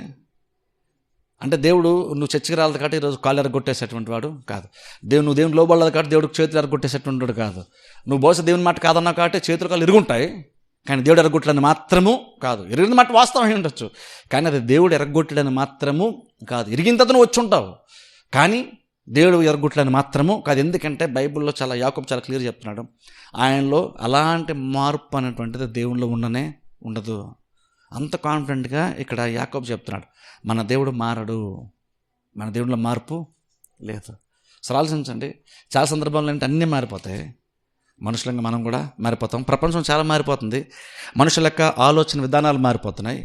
అంటే దేవుడు నువ్వు చర్చికి రాలేదు కాబట్టి ఈరోజు కాళ్ళు ఎరగొట్టేసేటువంటి వాడు కాదు. నువ్వు దేవుని లోబడలేదు కాబట్టి దేవుడికి చేతులు ఎరగొట్టేసేటువంటి వాడు కాదు. నువ్వు బహుశా దేవుని మాట కాదన్నావు కాబట్టి చేతులు కాళ్ళు ఇరుగుంటాయి, కానీ దేవుడు ఎరగొట్టడని మాత్రము కాదు. ఇరిగిన మాట వాస్తవం ఉండొచ్చు, కానీ అది దేవుడు ఎరగొట్టడని మాత్రము కాదు. ఇరిగిన తర్వాత నువ్వు వచ్చి ఉంటావు, కానీ దేవుడు ఎరగొట్టడని మాత్రము కాదు. ఎందుకంటే బైబిల్లో యాకోబు చాలా క్లియర్ చెప్తున్నాడు, ఆయనలో అలాంటి మార్పు అనేటువంటిది దేవునిలో ఉండదు. అంత కాన్ఫిడెంట్గా ఇక్కడ యాకోబు చెప్తున్నాడు, మన దేవుడు మారడు, మన దేవుడిలో మార్పు లేదు. అసలు ఆలోచించండి, చాలా సందర్భాల్లో అంటే అన్నీ మారిపోతాయి. మనుషులంగా మనం కూడా మారిపోతాం. ప్రపంచం చాలా మారిపోతుంది, మనుషుల యొక్క ఆలోచన విధానాలు మారిపోతున్నాయి,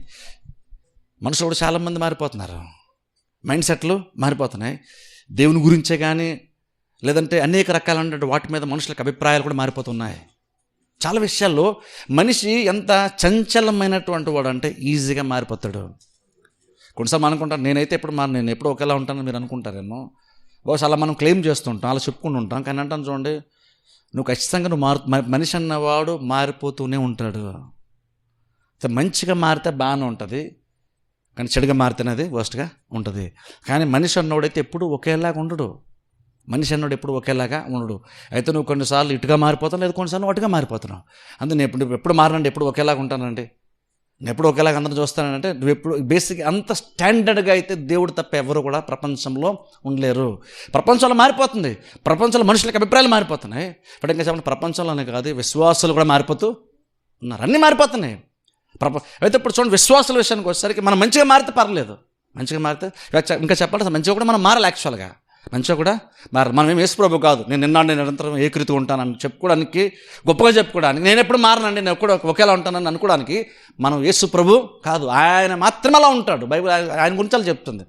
మనుషులు కూడా చాలామంది మారిపోతున్నారు, మైండ్ సెట్లు మారిపోతున్నాయి. దేవుని గురించే కానీ లేదంటే అనేక రకాలైన వాటి మీద మనుషులకు అభిప్రాయాలు కూడా మారిపోతున్నాయి. చాలా విషయాల్లో మనిషి ఎంత చంచలమైనటువంటి వాడు అంటే ఈజీగా మారిపోతాడు. కొన్నిసార్లు అనుకుంటాను, నేనైతే నేను ఎప్పుడు ఒకేలా ఉంటానని మీరు అనుకుంటారేమో. బహుశా అలా మనం క్లెయిమ్ చేస్తుంటాం, అలా చెప్పుకుంటూ ఉంటాం. కానీ అంటాను చూడండి, నువ్వు ఖచ్చితంగా మనిషి అన్నవాడు మారిపోతూనే ఉంటాడు. మంచిగా మారితే బాగానే ఉంటుంది, కానీ చెడుగా మారితేనేది వర్స్ట్గా ఉంటుంది. కానీ మనిషి అన్నవాడైతే ఎప్పుడు ఒకేలాగా ఉండడు. మనిషి అన్నోడు ఎప్పుడు ఒకేలాగా ఉండడు. అయితే నువ్వు కొన్నిసార్లు ఇటుగా మారిపోతావు, లేదా కొన్నిసార్లు అటుగా మారిపోతున్నావు. అందుకే నేను ఎప్పుడు మారనండి, ఎప్పుడు ఒకేలాగా ఉంటానండి, నేను ఎప్పుడు ఒకేలాగా అందరూ చూస్తానంటే నువ్వు ఎప్పుడు బేసిక్ అంత స్టాండర్డ్గా అయితే దేవుడు తప్ప ఎవరు కూడా ప్రపంచంలో ఉండలేరు. ప్రపంచంలో మారిపోతుంది, ప్రపంచంలో మనుషులకు అభిప్రాయాలు మారిపోతున్నాయి. ఇప్పుడు ఇంకా చెప్పండి, ప్రపంచంలోనే కాదు విశ్వాసాలు కూడా మారిపోతూ ఉన్నారు, అన్నీ మారిపోతున్నాయి. అయితే ఇప్పుడు చూడండి, విశ్వాసాల విషయానికి వచ్చేసరికి మనం మంచిగా మారితే పర్లేదు, మంచిగా మారితే ఇంకా చెప్పాలి, మంచిగా కూడా మనం మారాలి. యాక్చువల్గా మంచిగా కూడా మనం ఏం యేసు ప్రభు కాదు, నేను నిరంతరం ఏకరీతిగా ఉంటానని చెప్పుకోవడానికి, గొప్పగా చెప్పుకోవడానికి, నేను ఎప్పుడు మారనండి, నేను ఎప్పుడు ఒకేలా ఉంటానని అనుకోవడానికి మనం యేసు ప్రభు కాదు, ఆయన మాత్రమే అలా ఉంటాడు. బైబిల్ ఆయన గురించి అలా చెప్తుంది.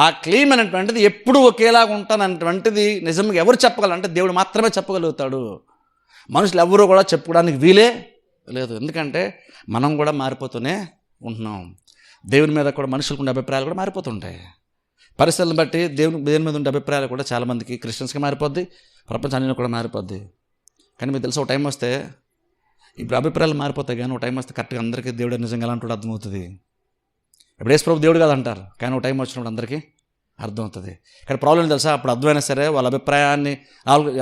ఆ క్లెయిమ్ అనేటువంటిది ఎప్పుడు ఒకేలాగా ఉంటాననేటువంటిది నిజంగా ఎవరు చెప్పగలంటే దేవుడు మాత్రమే చెప్పగలుగుతాడు. మనుషులు ఎవరు కూడా చెప్పుకోవడానికి వీలే లేదు. ఎందుకంటే మనం కూడా మారిపోతూనే ఉంటున్నాం. దేవుని మీద కూడా మనుషులకు ఉండే అభిప్రాయాలు కూడా మారిపోతుంటాయి. పరిస్థితులను బట్టి దేవుని మీద ఉండే అభిప్రాయాలు కూడా చాలామందికి క్రిస్టియన్స్కి మారిపోద్ది, ప్రపంచాన్ని కూడా మారిపోద్ది. కానీ మీకు తెలుసు, ఒక టైం వస్తే ఇప్పుడు అభిప్రాయాలు మారిపోతాయి, కానీ ఒక టైం వస్తే కరెక్ట్గా అందరికీ దేవుడు నిజంగా ఎలాంటి అర్థమవుతుంది. ఇప్పుడు యేసు ప్రభు దేవుడు కాదంటారు, కానీ ఒక టైం వచ్చినప్పుడు అందరికీ అర్థమవుతుంది. ఇక్కడ ప్రాబ్లం తెలుసా, అప్పుడు అర్థమైనా సరే వాళ్ళ అభిప్రాయాన్ని,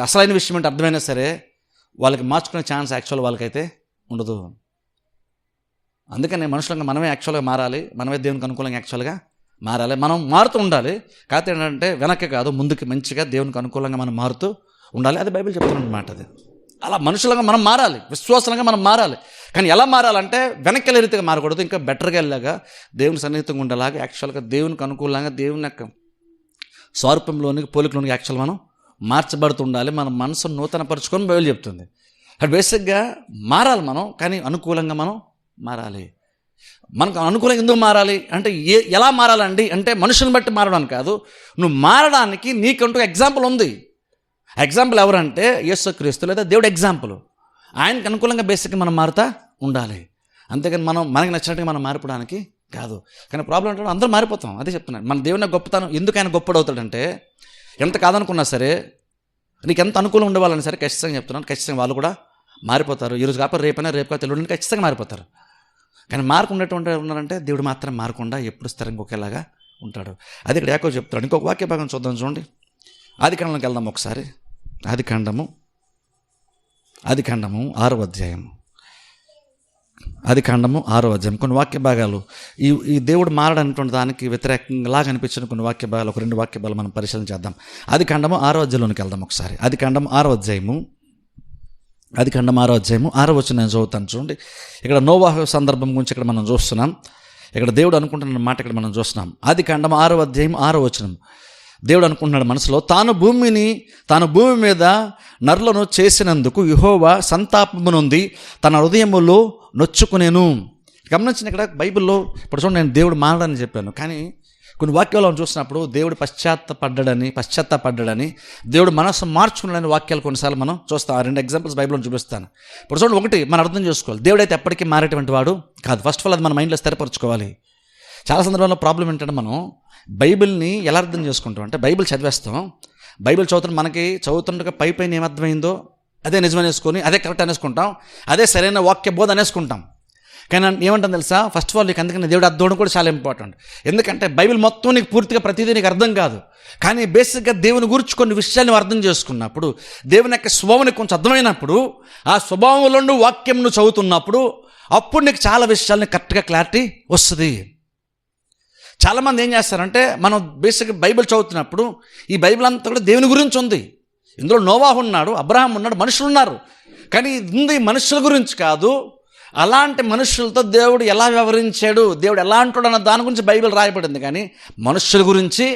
అసలైన విషయం అంటే అర్థమైనా సరే వాళ్ళకి మార్చుకునే ఛాన్స్ యాక్చువల్ వాళ్ళకైతే ఉండదు. అందుకని మనుషులంగా మనమే యాక్చువల్గా మారాలి, మనమే దేవునికి అనుకూలంగా యాక్చువల్గా మారాలి. మనం మారుతూ ఉండాలి, కాకపోతే ఏంటంటే వెనక్కి కాదు ముందుకి మంచిగా దేవునికి అనుకూలంగా మనం మారుతూ ఉండాలి. అది బైబిల్ చెప్తున్నమాట. అది అలా మనుషులంగా మనం మారాలి, విశ్వాసంగా మనం మారాలి. కానీ ఎలా మారాలంటే వెనక్కి వెళ్ళే రీతిగా మారకూడదు, ఇంకా బెటర్గా వెళ్ళాగా దేవుని సన్నిహితంగా ఉండేలాగా యాక్చువల్గా దేవునికి అనుకూలంగా దేవుని యొక్క స్వరూపంలోనికి పోలికలోనికి యాక్చువల్ మనం మార్చబడుతుండాలి. మన మనసును నూతనపరుచుకొని బైబిల్ చెప్తుంది. అది బేసిక్గా మారాలి మనం, కానీ అనుకూలంగా మనం మారాలి. మనకు అనుకూలంగా ఎందుకు మారాలి అంటే ఎలా మారాలండి అంటే మనుషులను బట్టి మారడానికి కాదు, నువ్వు మారడానికి నీకంటూ ఎగ్జాంపుల్ ఉంది. ఎగ్జాంపుల్ ఎవరంటే యేసుక్రీస్తు లేదా దేవుడు ఎగ్జాంపుల్. ఆయనకు అనుకూలంగా బేసిక్గా మనం మారుతా ఉండాలి. అంతేకాని మనకి నచ్చినట్టుగా మనం మారిపోవడానికి కాదు. కానీ ప్రాబ్లం అంటే అందరూ మారిపోతాం. అదే చెప్తున్నాను, మన దేవుని గొప్పతనం ఎందుకు ఆయన గొప్పడు అవుతాడంటే, ఎంత కాదనుకున్నా సరే, నీకు ఎంత అనుకూలం ఉండేవాళ్ళని సరే ఖచ్చితంగా చెప్తున్నాను, ఖచ్చితంగా వాళ్ళు కూడా మారిపోతారు. ఈరోజు కాకపోతే రేపు తెలియడానికి ఖచ్చితంగా మారిపోతారు. కానీ మార్పు ఉన్నటువంటి ఉన్నారంటే దేవుడు మాత్రం మారకుండా ఎప్పుడు స్థిరంగా ఒకేలాగా ఉంటాడు. అది ఇక్కడ యాకోబు చెప్తాడు. ఇంకొక వాక్య భాగం చూద్దాం చూడండి, ఆదికాండంలోకి వెళ్దాం ఒకసారి. ఆదికాండము 6వ అధ్యాయం. ఆదికాండము 6వ అధ్యాయం. కొన్ని వాక్య భాగాలు ఈ దేవుడు మారడనేటువంటి దానికి వ్యతిరేకంగా అనిపించిన కొన్ని వాక్య భాగాలు, ఒక 2 వాక్య భాగాలు మనం పరిశీలన చేద్దాం. ఆదికాండము 6వ అధ్యాయంలోనికి వెళ్దాం ఒకసారి. ఆదికాండం 6వ అధ్యాయము ఆదికాండం 6వ అధ్యాయము 6వ వచనం నేను చదువుతాను చూడండి. ఇక్కడ నోవాహు సందర్భం గురించి ఇక్కడ మనం చూస్తున్నాం. ఇక్కడ దేవుడు అనుకుంటున్న మాట ఇక్కడ మనం చూస్తున్నాం. ఆదికాండం 6వ అధ్యాయం 6వ వచనం. దేవుడు అనుకుంటున్నాడు మనసులో, తాను భూమి మీద నరులను చేసినందుకు యెహోవా సంతాపము నొంది తన హృదయములో నొచ్చుకునేను. గమనించిన ఇక్కడ బైబిల్లో ఇప్పుడు చూడండి, నేను దేవుడు మారడని చెప్పాను, కానీ కొన్ని వాక్యాలను చూసినప్పుడు దేవుడు పశ్చాత్తాపడ్డాడని దేవుడు మనసు మార్చుకున్నాడని వాక్యాలు కొన్నిసార్లు మనం చూస్తాం. ఆ 2 ఎగ్జాంపుల్స్ బైబిల్లో చూపిస్తాను. ఇప్పుడు చూడండి, ఒకటి మనం అర్థం చేసుకోవాలి, దేవుడు అయితే ఎప్పటికీ మారేటువంటి వాడు కాదు. ఫస్ట్ ఆఫ్ ఆల్ అది మన మైండ్లో స్థిరపరచుకోవాలి. చాలా సందర్భాల్లో ప్రాబ్లం ఏంటంటే మనం బైబిల్ని ఎలా అర్థం చేసుకుంటాం అంటే, బైబిల్ చదివేస్తాం, బైబిల్ మనకి చదువుతుండగా పైన ఏమర్థమైందో అదే నిజం అనేసుకొని అదే కరెక్ట్ అనేసుకుంటాం, అదే సరైన వాక్య బోధ అనేసుకుంటాం. కానీ ఏమంటాం తెలుసా, ఫస్ట్ ఆఫ్ ఆల్ నీకు అందుకని దేవుడు అర్థం కూడా చాలా ఇంపార్టెంట్. ఎందుకంటే బైబిల్ మొత్తం నీకు పూర్తిగా ప్రతిదీ నీకు అర్థం కాదు, కానీ బేసిక్గా దేవుని గురించి కొన్ని విషయాలు అర్థం చేసుకున్నప్పుడు, దేవుని యొక్క స్వభావం కొంచెం అర్థమైనప్పుడు, ఆ స్వభావంలో వాక్యం నువ్వు చదువుతున్నప్పుడు అప్పుడు నీకు చాలా విషయాలని కరెక్ట్గా క్లారిటీ వస్తుంది. చాలామంది ఏం చేస్తారంటే, మనం బేసిక్గా బైబిల్ చదువుతున్నప్పుడు ఈ బైబిల్ అంతా కూడా దేవుని గురించి ఉంది. ఇందులో నోవాహు ఉన్నాడు, అబ్రహాం ఉన్నాడు, మనుషులు ఉన్నారు, కానీ ఇది మనుషుల గురించి కాదు. అలాంటి మనుషులతో దేవుడు ఎలా వ్యవహరించాడు, దేవుడు ఎలా అంటాడు అన్న దాని గురించి బైబిల్ రాయబడింది, కానీ మనుషుల గురించి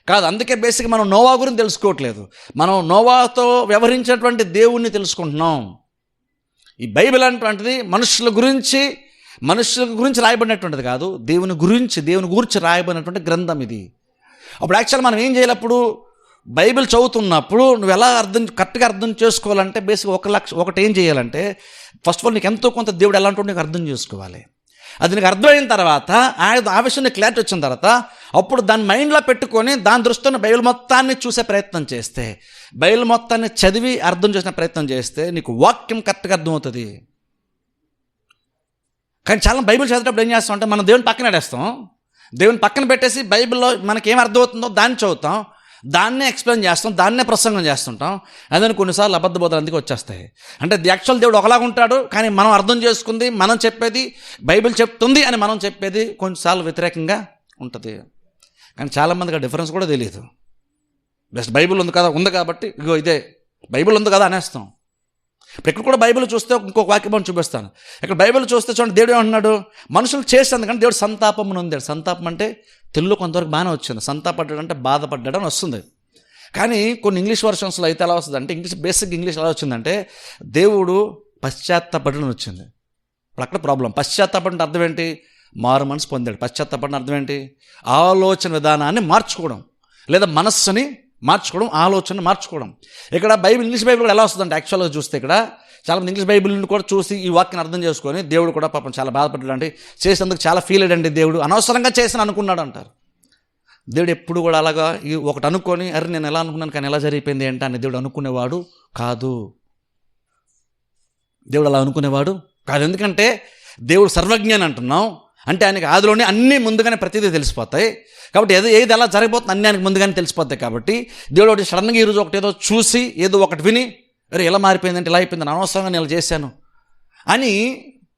కాదు. అందుకే బేసిక్గా మనం నోవా గురించి తెలుసుకోవట్లేదు, మనం నోవాతో వ్యవహరించినటువంటి దేవుణ్ణి తెలుసుకుంటున్నాం. ఈ బైబిల్ అటువంటిది మనుషుల గురించి రాయబడినటువంటిది కాదు, దేవుని గురించి రాయబడినటువంటి గ్రంథం ఇది. అప్పుడు యాక్చువల్ మనం ఏం చేయాలి, అప్పుడు బైబిల్ చదువుతున్నప్పుడు నువ్వు ఎలా కరెక్ట్గా అర్థం చేసుకోవాలంటే, బేసిక్ ఒకటి ఏం చేయాలంటే, ఫస్ట్ ఆఫ్ ఆల్ నీకు ఎంతో కొంత దేవుడు ఎలా అంటుండో నీకు అర్థం చేసుకోవాలి. అది నీకు అర్థమైన తర్వాత, ఆ విషయం నీకు క్లారిటీ వచ్చిన తర్వాత, అప్పుడు దాన్ని మైండ్లో పెట్టుకొని దాని దృష్టిలో బైబిల్ మొత్తాన్ని చూసే ప్రయత్నం చేస్తే, బైబిల్ మొత్తాన్ని చదివి అర్థం చేసిన ప్రయత్నం చేస్తే నీకు వాక్యం కరెక్ట్గా అర్థమవుతుంది. కానీ చాలా బైబిల్ చదివేటప్పుడు ఏం చేస్తాం అంటే, మనం దేవుని పక్కన పెట్టేస్తాం, దేవుని పక్కన పెట్టేసి బైబిల్లో మనకేం అర్థమవుతుందో దాన్ని చదువుతాం, దాన్నే ఎక్స్ప్లెయిన్ చేస్తాం, దాన్నే ప్రసంగం చేస్తుంటాం. అదని కొన్నిసార్లు అబద్ధ బోధలు అందుకు వచ్చేస్తాయి. అంటే యాక్చువల్ దేవుడు ఒకలాగా ఉంటాడు, కానీ మనం అర్థం చేసుకుంది, మనం చెప్పేది బైబిల్ చెప్తుంది అని మనం చెప్పేది కొన్నిసార్లు వ్యతిరేకంగా ఉంటుంది. కానీ చాలామందికి ఆ డిఫరెన్స్ కూడా తెలియదు. బెస్ట్ బైబిల్ ఉంది కాబట్టి ఇగో ఇదే బైబిల్ ఉంది కదా అనేస్తాం. ఇప్పుడు ఇక్కడ కూడా బైబిల్ చూస్తే ఇంకొక వాక్యం చూపిస్తాను. ఇక్కడ బైబిల్ చూస్తే చూడండి, దేవుడు ఏమంటున్నాడు, మనుషులు చేస్తుంది కానీ దేవుడు సంతాపం నొందాడు. సంతాపం అంటే తెలుగులో కొంతవరకు బాగానే వచ్చింది, సంతాపడ్డాడు అంటే బాధపడ్డాడు అని వస్తుంది. కానీ కొన్ని ఇంగ్లీష్ వర్షన్స్లో అయితే ఎలా వస్తుంది అంటే, బేసిక్ ఇంగ్లీష్ ఎలా వచ్చిందంటే దేవుడు పశ్చాత్తాపడడం వచ్చింది. ఇప్పుడు అక్కడ ప్రాబ్లం. పశ్చాత్తాపడం అర్థం ఏంటి? మారు మనసు పొందాడు. పశ్చాత్తాపడడం అర్థం ఏంటి? ఆలోచన విధానాన్ని మార్చుకోవడం, లేదా మనస్సుని మార్చుకోవడం, ఆలోచన మార్చుకోవడం. ఇక్కడ ఇంగ్లీష్ బైబిల్ కూడా ఎలా వస్తుందంటే, యాక్చువల్గా చూస్తే ఇక్కడ చాలామంది ఇంగ్లీష్ బైబిల్ని కూడా చూసి ఈ వాక్యాన్ని అర్థం చేసుకొని దేవుడు కూడా పాపం చాలా బాధపడ్డాడండి, చేసేందుకు చాలా ఫీల్ అయ్యాడండి, దేవుడు అనవసరంగా చేసిన అనుకున్నాడు అంటారు. దేవుడు ఎప్పుడు కూడా అలాగా ఒకటి అనుకొని, అరే నేను ఎలా అనుకున్నాను కానీ ఎలా జరిగిపోయింది ఏంటి అని దేవుడు అనుకునేవాడు కాదు. దేవుడు అలా అనుకునేవాడు కాదు. ఎందుకంటే దేవుడు సర్వజ్ఞాని అంటున్నాం అంటే, ఆయనకి ఆదిలోనే అన్నీ ముందుగానే ప్రతిదీ తెలిసిపోతాయి. కాబట్టి ఏది ఎలా జరగబోతుంది అన్నీ ఆయనకు ముందుగానే తెలిసిపోతాయి. కాబట్టి దేవుడు ఒకటి సడన్గా ఈరోజు ఒకటి ఏదో చూసి ఏదో ఒకటి విని, అరే ఎలా మారిపోయిందంటే ఇలా అయిపోయింది, అనవసరంగా నేను ఇలా చేశాను అని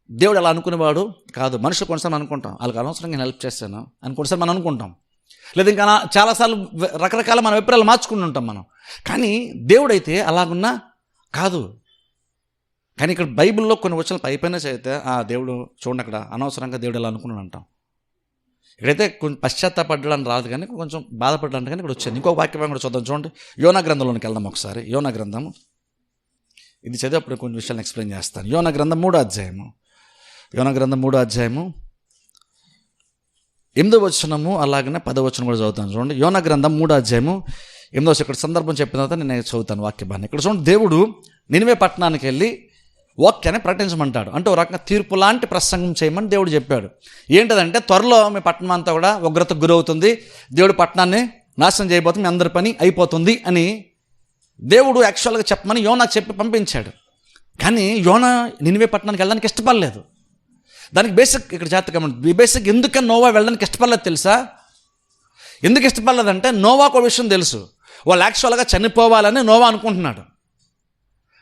దేవుడు అలా అనుకునేవాడు కాదు. మనుషులు కొన్నిసార్లు అనుకుంటాం, వాళ్ళకి అనవసరంగా నేను హెల్ప్ చేశాను అని కొన్నిసార్లు మనం అనుకుంటాం, లేదా ఇంకా చాలాసార్లు రకరకాల మన అభిప్రాయాలు మార్చుకుని ఉంటాం మనం. కానీ దేవుడైతే అలాగున్నా కాదు. కానీ ఇక్కడ బైబిల్లో కొన్ని వచనాలు పైపైన చదివితే దేవుడు చూడండి అక్కడ అనవసరంగా దేవుడు ఎలా అనుకున్నాడు అంటాం. ఇక్కడైతే కొంచెం పశ్చాత్తాపడ్డాలని రాదు, కానీ కొంచెం బాధపడ్డాలంటే కానీ ఇక్కడ వచ్చింది. ఇంకొక వాక్యం కూడా చూద్దాం చూడండి. యోనా గ్రంథంలోనికి వెళ్దాం ఒకసారి. యోనా గ్రంథము ఇది చదివేప్పుడు కొన్ని విషయాలను ఎక్స్ప్లెయిన్ చేస్తాను. యోనా గ్రంథం 3వ అధ్యాయము 8వ వచనము అలాగనే 10వ వచనం కూడా చదువుతాను చూడండి. యోనా గ్రంథం 3వ అధ్యాయము 8వ వచనం. ఇక్కడ సందర్భం చెప్పిన తర్వాత నేను చదువుతాను వాక్యాన్ని. ఇక్కడ చూడండి, దేవుడు నినివే పట్టణానికి వెళ్ళి వాక్యాన్ని ప్రకటించమంటాడు. అంటే ఒక రకంగా తీర్పు లాంటి ప్రసంగం చేయమని దేవుడు చెప్పాడు. ఏంటంటే, త్వరలో మీ పట్టణం అంతా కూడా ఉగ్రతకు గురవుతుంది, దేవుడు పట్టణాన్ని నాశనం చేయబోతుంది, మీ అందరి పని అయిపోతుంది అని దేవుడు యాక్చువల్గా చెప్పమని యోనాకు చెప్పి పంపించాడు. కానీ యోనా నినివే పట్టణానికి వెళ్ళడానికి ఇష్టపడలేదు. దానికి ఇక్కడ జాతకం బేసిక్ ఎందుకని నోవా వెళ్ళడానికి ఇష్టపడలేదు తెలుసా? ఎందుకు ఇష్టపడలేదంటే, నోవాకు ఒక విషయం తెలుసు, వాళ్ళు యాక్చువల్గా చనిపోవాలని నోవా అనుకుంటున్నాడు.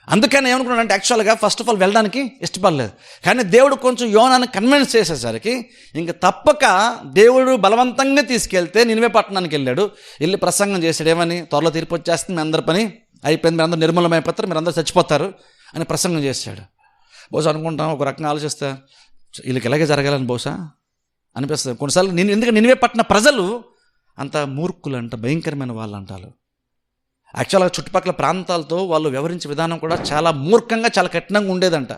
అందుకని ఏమనుకున్నాడంటే, యాక్చువల్గా ఫస్ట్ ఆఫ్ ఆల్ వెళ్ళడానికి ఇష్టపడలేదు. కానీ దేవుడు కొంచెం యోనాను కన్విన్స్ చేసేసరికి ఇంక తప్పక దేవుడు బలవంతంగా తీసుకెళ్తే నినివే పట్టణానికి వెళ్ళాడు. వెళ్ళి ప్రసంగం చేశాడు. ఏమని? త్వరలో తీర్పు వచ్చేస్తుంది, మీ అందరి పని అయిపోయింది, మీరు అందరూ నిర్మూలమైపోతారు, మీరు అందరూ చచ్చిపోతారు అని ప్రసంగం చేశాడు. బహుశా అనుకుంటాం, ఒక రకంగా ఆలోచిస్తే వీళ్ళకి ఇలాగే జరగాలని బహుశా అనిపిస్తుంది కొన్నిసార్లు. ఎందుకంటే నినివే పట్టిన ప్రజలు అంత మూర్ఖులు అంట, భయంకరమైన వాళ్ళు అంటారు. యాక్చువల్గా చుట్టుపక్కల ప్రాంతాలతో వాళ్ళు వ్యవహరించే విధానం కూడా చాలా మూర్ఖంగా, చాలా కఠినంగా ఉండేదంట.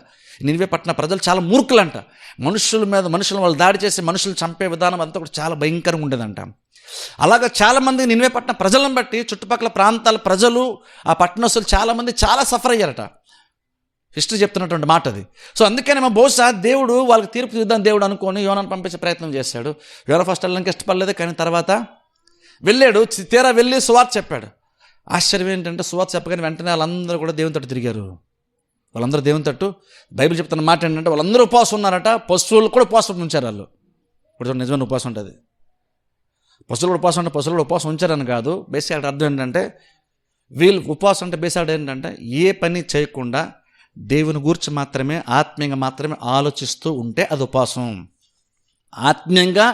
నినివే పట్టిన ప్రజలు చాలా మూర్ఖులంట. మనుషులను వాళ్ళు దాడి చేసి మనుషులు చంపే విధానం అంతా కూడా చాలా భయంకరంగా ఉండేదంట. అలాగా చాలామంది నినివే పట్టిన ప్రజలను బట్టి చుట్టుపక్కల ప్రాంతాల ప్రజలు, ఆ పట్టణస్తులు చాలామంది చాలా సఫర్ అయ్యారట. హిస్టరీ చెప్తున్నటువంటి మాట అది. సో అందుకనే బహుశా దేవుడు వాళ్ళకి తీర్పు తీద్దాం దేవుడు అనుకొని యోనాను పంపించే ప్రయత్నం చేశాడు. యోనా ఫస్ట్ వెళ్ళడానికి ఇష్టపడలేదు, కానీ తర్వాత వెళ్ళాడు. తీరా వెళ్ళి సువార్త చెప్పాడు. ఆశ్చర్యం ఏంటంటే సువార్త చెప్పగానే వెంటనే వాళ్ళందరూ కూడా దేవుని తట్టు తిరిగారు. వాళ్ళందరూ దేవుని తట్టు, బైబిల్ చెప్తున్న మాట ఏంటంటే వాళ్ళందరూ ఉపవాసం ఉన్నారట. పశువులు కూడా ఉపవాసం ఉంచారు వాళ్ళు. ఇప్పుడు నిజమైన ఉపవాసం ఉంటుంది. పశువులు కూడా ఉపవాసం అంటే పశువులు కూడా ఉపవాసం ఉంచారని కాదు. బేసిక్ అర్థం ఏంటంటే వీళ్ళు ఉపవాసం అంటే బేసిక్ ఏంటంటే ఏ పని చేయకుండా దేవుని గురించి మాత్రమే, ఆత్మీయంగా మాత్రమే ఆలోచిస్తూ ఉంటే అది ఉపవాసం. ఆత్మీయంగా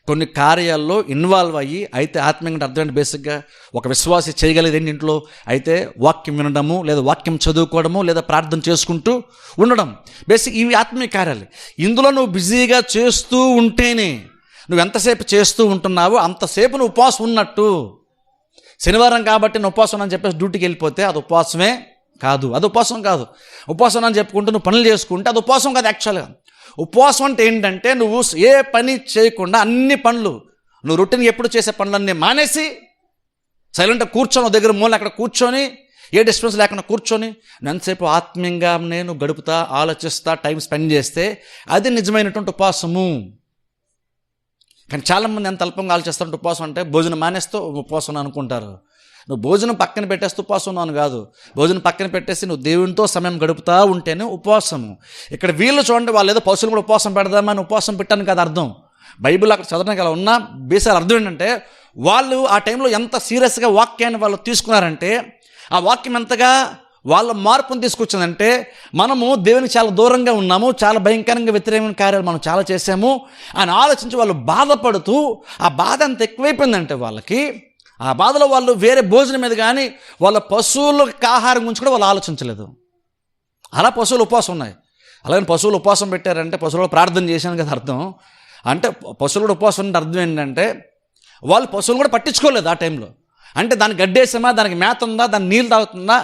కొన్ని కార్యాల్లో ఇన్వాల్వ్ అయ్యి, అయితే ఆత్మీయంగా అర్థమైంది బేసిక్గా ఒక విశ్వాసి చేయగలిగేది ఏంటి ఇంట్లో అయితే వాక్యం వినడము, లేదా వాక్యం చదువుకోవడము, లేదా ప్రార్థన చేసుకుంటూ ఉండడం. బేసిక్ ఇవి ఆత్మీయ కార్యాలు. ఇందులో నువ్వు బిజీగా చేస్తూ ఉంటేనే, నువ్వు ఎంతసేపు చేస్తూ ఉంటున్నావో అంతసేపు నువ్వు ఉపవాసం ఉన్నట్టు. శనివారం కాబట్టి నువ్వు ఉపవాసం అని చెప్పేసి డ్యూటీకి వెళ్ళిపోతే అది ఉపవాసమే కాదు. అది ఉపవాసం కాదు. ఉపవాసం అని చెప్పుకుంటూ నువ్వు పనులు చేసుకుంటే అది ఉపవాసం కాదు. యాక్చువల్గా ఉపవాసం అంటే ఏంటంటే నువ్వు ఏ పని చేయకుండా అన్ని పనులు, నువ్వు రొటీన్ ఎప్పుడు చేసే పనులన్నీ మానేసి సైలెంట్గా కూర్చొని దగ్గర మూల అక్కడ కూర్చొని, ఏ డిస్టర్బెన్స్ లేకుండా కూర్చొని ఎంతసేపు ఆత్మీయంగా నేను గడుపుతా, ఆలోచిస్తా, టైం స్పెండ్ చేస్తే అది నిజమైనటువంటి ఉపవాసము. కానీ చాలామంది ఎంత అల్పంగా ఆలోచిస్తారంటే ఉపవాసం అంటే భోజనం మానేస్తూ ఉపవాసం అనుకుంటారు. నువ్వు భోజనం పక్కన పెట్టేస్తూ ఉపవాసం ఉన్నాను కాదు. భోజనం పక్కన పెట్టేసి నువ్వు దేవునితో సమయం గడుపుతూ ఉంటేనే ఉపవాసము. ఇక్కడ వీళ్ళు చూడండి, వాళ్ళు ఏదో పశువులు కూడా ఉపవాసం పెడదామని ఉపవాసం పెట్టాను కదా అర్థం. బైబిల్ అక్కడ చదవడానికి అలా ఉన్న బేసాలు అర్థం ఏంటంటే వాళ్ళు ఆ టైంలో ఎంత సీరియస్గా వాక్యాన్ని వాళ్ళు తీసుకున్నారంటే, ఆ వాక్యం ఎంతగా వాళ్ళ మార్పును తీసుకొచ్చిందంటే, మనము దేవునికి చాలా దూరంగా ఉన్నాము, చాలా భయంకరంగా వ్యతిరేకమైన కార్యాలు మనం చాలా చేసాము అని ఆలోచించి వాళ్ళు బాధపడుతూ, ఆ బాధ అంత ఎక్కువైపోయిందంటే వాళ్ళకి, ఆ బాధలో వాళ్ళు వేరే భోజనం మీద కానీ వాళ్ళ పశువులకి ఆహారం గురించి కూడా వాళ్ళు ఆలోచించలేదు. అలా పశువులు ఉపవాసం ఉన్నాయి. అలాగే పశువులు ఉపవాసం పెట్టారంటే పశువులు ప్రార్థన చేశాను కదా అర్థం. అంటే పశువులు కూడా ఉపవాసం అంటే అర్థం ఏంటంటే వాళ్ళు పశువులు కూడా పట్టించుకోలేదు ఆ టైంలో. అంటే దానికి గడ్డేసామా, దానికి మేత ఉందా, దాని నీళ్ళు తాగుతుందా,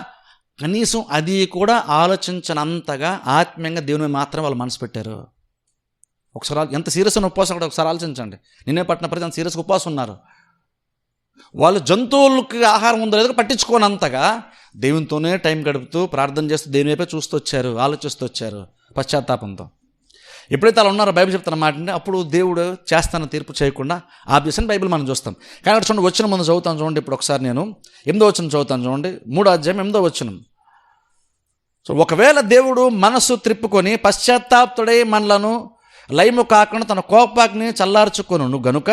కనీసం అది కూడా ఆలోచించనంతగా ఆత్మీయంగా దేవుని మీద మాత్రం వాళ్ళు మనసు పెట్టారు. ఒకసారి ఎంత సీరియస్ ఉన్న ఉపవాసం కూడా ఒకసారి ఆలోచించండి. నిన్నే పట్టిన ప్రతి అంత సీరియస్గా ఉపవాసం ఉన్నారు. వాళ్ళు జంతువులకి ఆహారం ఉందో లేదో పట్టించుకోనంతగా దేవునితోనే టైం గడుపుతూ ప్రార్థన చేస్తూ దేవుని వైపే చూస్తూ వచ్చారు, ఆలోచిస్తూ వచ్చారు పశ్చాత్తాపంతో. ఎప్పుడైతే అలా ఉన్నారో బైబిల్ చెప్తున్న మాట అంటే అప్పుడు దేవుడు చేస్తాన తీర్పు చేయకుండా ఆబ్జెక్షన్ బైబిల్ మనం చూస్తాం. కానీ అక్కడ చూడండి, వచ్చిన ముందు చదువుతాను చూడండి. ఇప్పుడు ఒకసారి నేను 8వ వచనం చదువుతాను చూడండి. 3వ అధ్యాయం 8వ వచనం. సో ఒకవేళ దేవుడు మనసు త్రిప్పుకొని పశ్చాత్తాప్తుడై మనలను లయము కాకుండా తన కోపాగ్ని చల్లార్చుకొను గనుక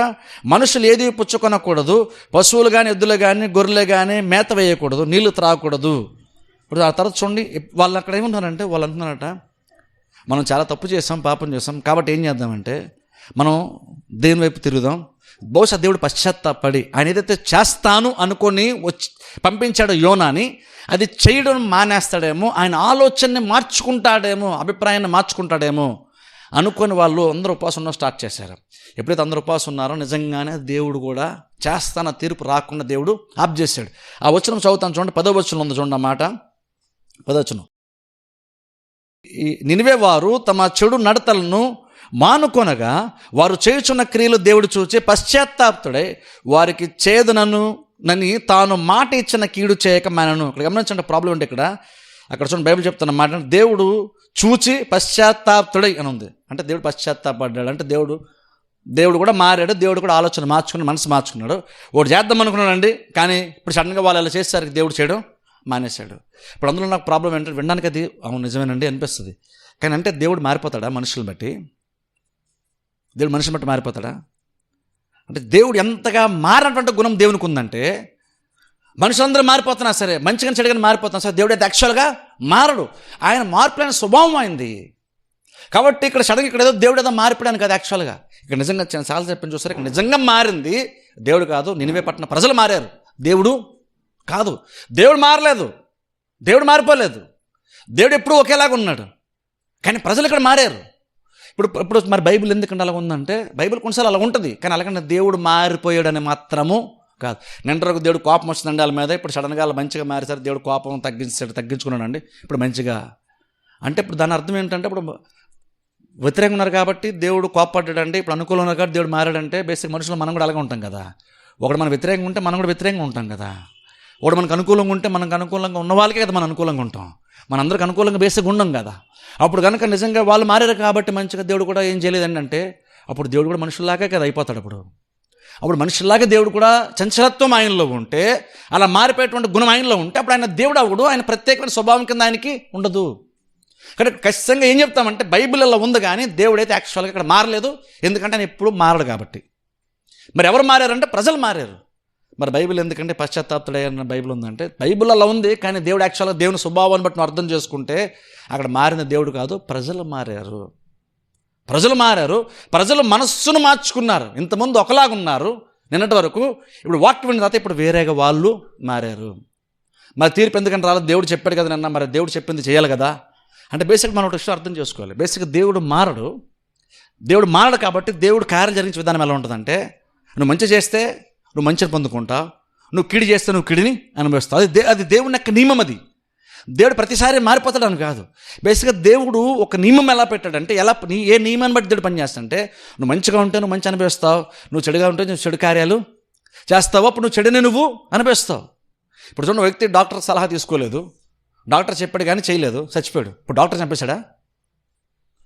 మనుషులు ఏది పుచ్చుకొనకూడదు, పశువులు కానీ, ఎద్దులు కానీ, గొర్రెలు కానీ మేత వేయకూడదు, నీళ్లు త్రాగకూడదు. ఇప్పుడు ఆ తర్వాత చూడండి, వాళ్ళు అక్కడ ఏమంటున్నారంటే, వాళ్ళు అంటున్నారట, మనం చాలా తప్పు చేస్తాం, పాపం చేస్తాం, కాబట్టి ఏం చేద్దామంటే మనం దేవుని వైపు తిరుగుదాం. బహుశా దేవుడు పశ్చాత్తాపడి ఆయన ఏదైతే చేస్తాను అనుకొని పంపించాడో యోనాని, అది చేయడం మానేస్తాడేమో, ఆయన ఆలోచనని మార్చుకుంటాడేమో, అభిప్రాయాన్ని మార్చుకుంటాడేమో అనుకొని వాళ్ళు అందరూ ఉపవాసం స్టార్ట్ చేశారు. ఎప్పుడైతే అందరూ ఉపవాసం ఉన్నారో నిజంగానే దేవుడు కూడా చేస్తాన తీర్పు రాకుండా దేవుడు ఆప్ చేశాడు. ఆ వచనం చదువుతాను చూడండి. 10వ వచనం ఉంది చూడండి. ఆ మాట 10వ వచనం. ఈ నినివే వారు తమ చెడు నడతలను మానుకొనగా వారు చేయుచున్న క్రియలు దేవుడు చూచి పశ్చాత్తాప్తుడై వారికి చేదునని తాను మాట ఇచ్చిన కీడు చేయక మానను. ఇక్కడ గమనించండి, ప్రాబ్లం ఏంటి ఇక్కడ. అక్కడ చూడండి, బైబిల్ చెప్తున్న మాట దేవుడు చూచి పశ్చాత్తాప్తుడై అని ఉంది. అంటే దేవుడు పశ్చాత్తాపడ్డాడు అంటే దేవుడు కూడా మారాడు. దేవుడు కూడా ఆలోచన మార్చుకుని మనసు మార్చుకున్నాడు. ఒకటి చేద్దాం అనుకున్నాడండి, కానీ ఇప్పుడు సడన్గా వాళ్ళు అలా చేసేసరికి దేవుడు చేయడం మానేశాడు. ఇప్పుడు అందులో నాకు ప్రాబ్లం ఏంటంటే వినడానికి అది అవును నిజమేనండి అనిపిస్తుంది. కానీ అంటే దేవుడు మారిపోతాడా మనుషులను బట్టి? దేవుడు మనిషిని బట్టి మారిపోతాడా? అంటే దేవుడు ఎంతగా మారినటువంటి గుణం దేవునికి ఉందంటే, మనుషులందరూ మారిపోతున్నా సరే, మంచిగా చెడుగా మారిపోతున్నా సరే, దేవుడు అయితే యాక్చువల్గా మారడు. ఆయన మార్పులైన స్వభావం అయింది. కాబట్టి ఇక్కడ సడన్గా ఇక్కడ ఏదో దేవుడు ఏదో మారిపోయాను కదా. యాక్చువల్గా ఇక్కడ నిజంగా చాలా చెప్పని చూస్తారు, ఇక్కడ నిజంగా మారింది దేవుడు కాదు, నినివే పట్టిన ప్రజలు మారారు, దేవుడు కాదు. దేవుడు మారలేదు, దేవుడు మారిపోలేదు. దేవుడు ఎప్పుడూ ఒకేలాగా ఉన్నాడు, కానీ ప్రజలు ఇక్కడ మారారు. ఇప్పుడు మరి బైబిల్ ఎందుకంటే అలా ఉందంటే, బైబిల్ కొన్నిసార్లు అలా ఉంటుంది, కానీ అలాగంటే దేవుడు మారిపోయాడని మాత్రము కాదు. నింటరకు దేవుడు కోపం వస్తుందండి వాళ్ళ మీద, ఇప్పుడు సడన్గా వాళ్ళు మంచిగా మారేసారు, దేవుడు కోపం తగ్గించుకున్నాడండి ఇప్పుడు మంచిగా అంటే, ఇప్పుడు దాని అర్థం ఏంటంటే, ఇప్పుడు వ్యతిరేకంగా ఉన్నారు కాబట్టి దేవుడు కోపపడ్డాడండి, ఇప్పుడు అనుకూలంగా ఉన్నారు కాబట్టి దేవుడు మారాడంటే, బేసిక్ మనుషులు మనం కూడా అలాగే ఉంటాం కదా. ఒకటి మనం వ్యతిరేకంగా ఉంటే మనం కూడా వ్యతిరేకంగా ఉంటాం కదా. ఒకటి మనకు అనుకూలంగా ఉంటే మనకు అనుకూలంగా ఉన్న వాళ్ళకే కదా మనం అనుకూలంగా ఉంటాం, మనందరికి అనుకూలంగా బేసిక్గా ఉండం కదా. అప్పుడు కనుక నిజంగా వాళ్ళు మారారు కాబట్టి మంచిగా దేవుడు కూడా ఏం చేయలేదండి అంటే, అప్పుడు దేవుడు కూడా మనుషుల్లాగే కదా అయిపోతాడు. అప్పుడు మనుషుల్లాగే దేవుడు కూడా చంచలత్వం ఆయనలో ఉంటే, అలా మారిపోయేటువంటి గుణం ఆయనలో ఉంటే, అప్పుడు ఆయన దేవుడు అవడు, ఆయన ప్రత్యేకమైన స్వభావం కింద ఆయనకి ఉండదు. కానీ ఖచ్చితంగా ఏం చెప్తామంటే, బైబిల్లో ఉంది కానీ దేవుడైతే యాక్చువల్గా ఇక్కడ మారలేదు, ఎందుకంటే ఆయన ఎప్పుడు మారడు కాబట్టి. మరి ఎవరు మారారంటే ప్రజలు మారారు. మరి బైబిల్ ఎందుకంటే పశ్చాత్తాపుడైన బైబిల్ ఉందంటే, బైబిల్ అలా ఉంది కానీ దేవుడు యాక్చువల్గా దేవుని స్వభావాన్ని బట్టి నువ్వు అర్థం చేసుకుంటే, అక్కడ మారిన దేవుడు కాదు, ప్రజలు మారారు. ప్రజలు మనస్సును మార్చుకున్నారు. ఇంతకుముందు ఒకలాగున్నారు నిన్నటి వరకు, ఇప్పుడు వాక్యం విన్న తర్వాత ఇప్పుడు వేరేగా వాళ్ళు మారారు. మరి తీర్పు ఎందుకంటే రాలేదు, దేవుడు చెప్పాడు కదా నిన్న, మరి దేవుడు చెప్పింది చేయాలి కదా అంటే, బేసిక్ మనం ఒక విషయం అర్థం చేసుకోవాలి. బేసిక్గా దేవుడు మారడు కాబట్టి దేవుడు కార్యం జరిగించే విధానం ఎలా ఉంటుందంటే, నువ్వు మంచి చేస్తే నువ్వు మంచిని పొందుకుంటావు, నువ్వు కిడి చేస్తే నువ్వు కిడిని అనుభవిస్తావు. అది దేవుని యొక్క నియమం. అది దేవుడు ప్రతిసారి మారిపోతాడని కాదు. బేసిక్గా దేవుడు ఒక నియమం ఎలా పెట్టాడంటే, ఏ నియమాన్ని బట్టి దేవుడు పనిచేస్తాడంటే, నువ్వు మంచిగా ఉంటే నువ్వు మంచి అనుభవిస్తావు, నువ్వు చెడుగా ఉంటే నువ్వు చెడు కార్యాలు చేస్తావు, అప్పుడు నువ్వు చెడుని నువ్వు అనుభవిస్తావు. ఇప్పుడు చూడండి, వ్యక్తి డాక్టర్ సలహా తీసుకోలేదు, డాక్టర్ చెప్పాడు కానీ చేయలేదు, చచ్చిపోయాడు. ఇప్పుడు డాక్టర్ చంపేశాడా?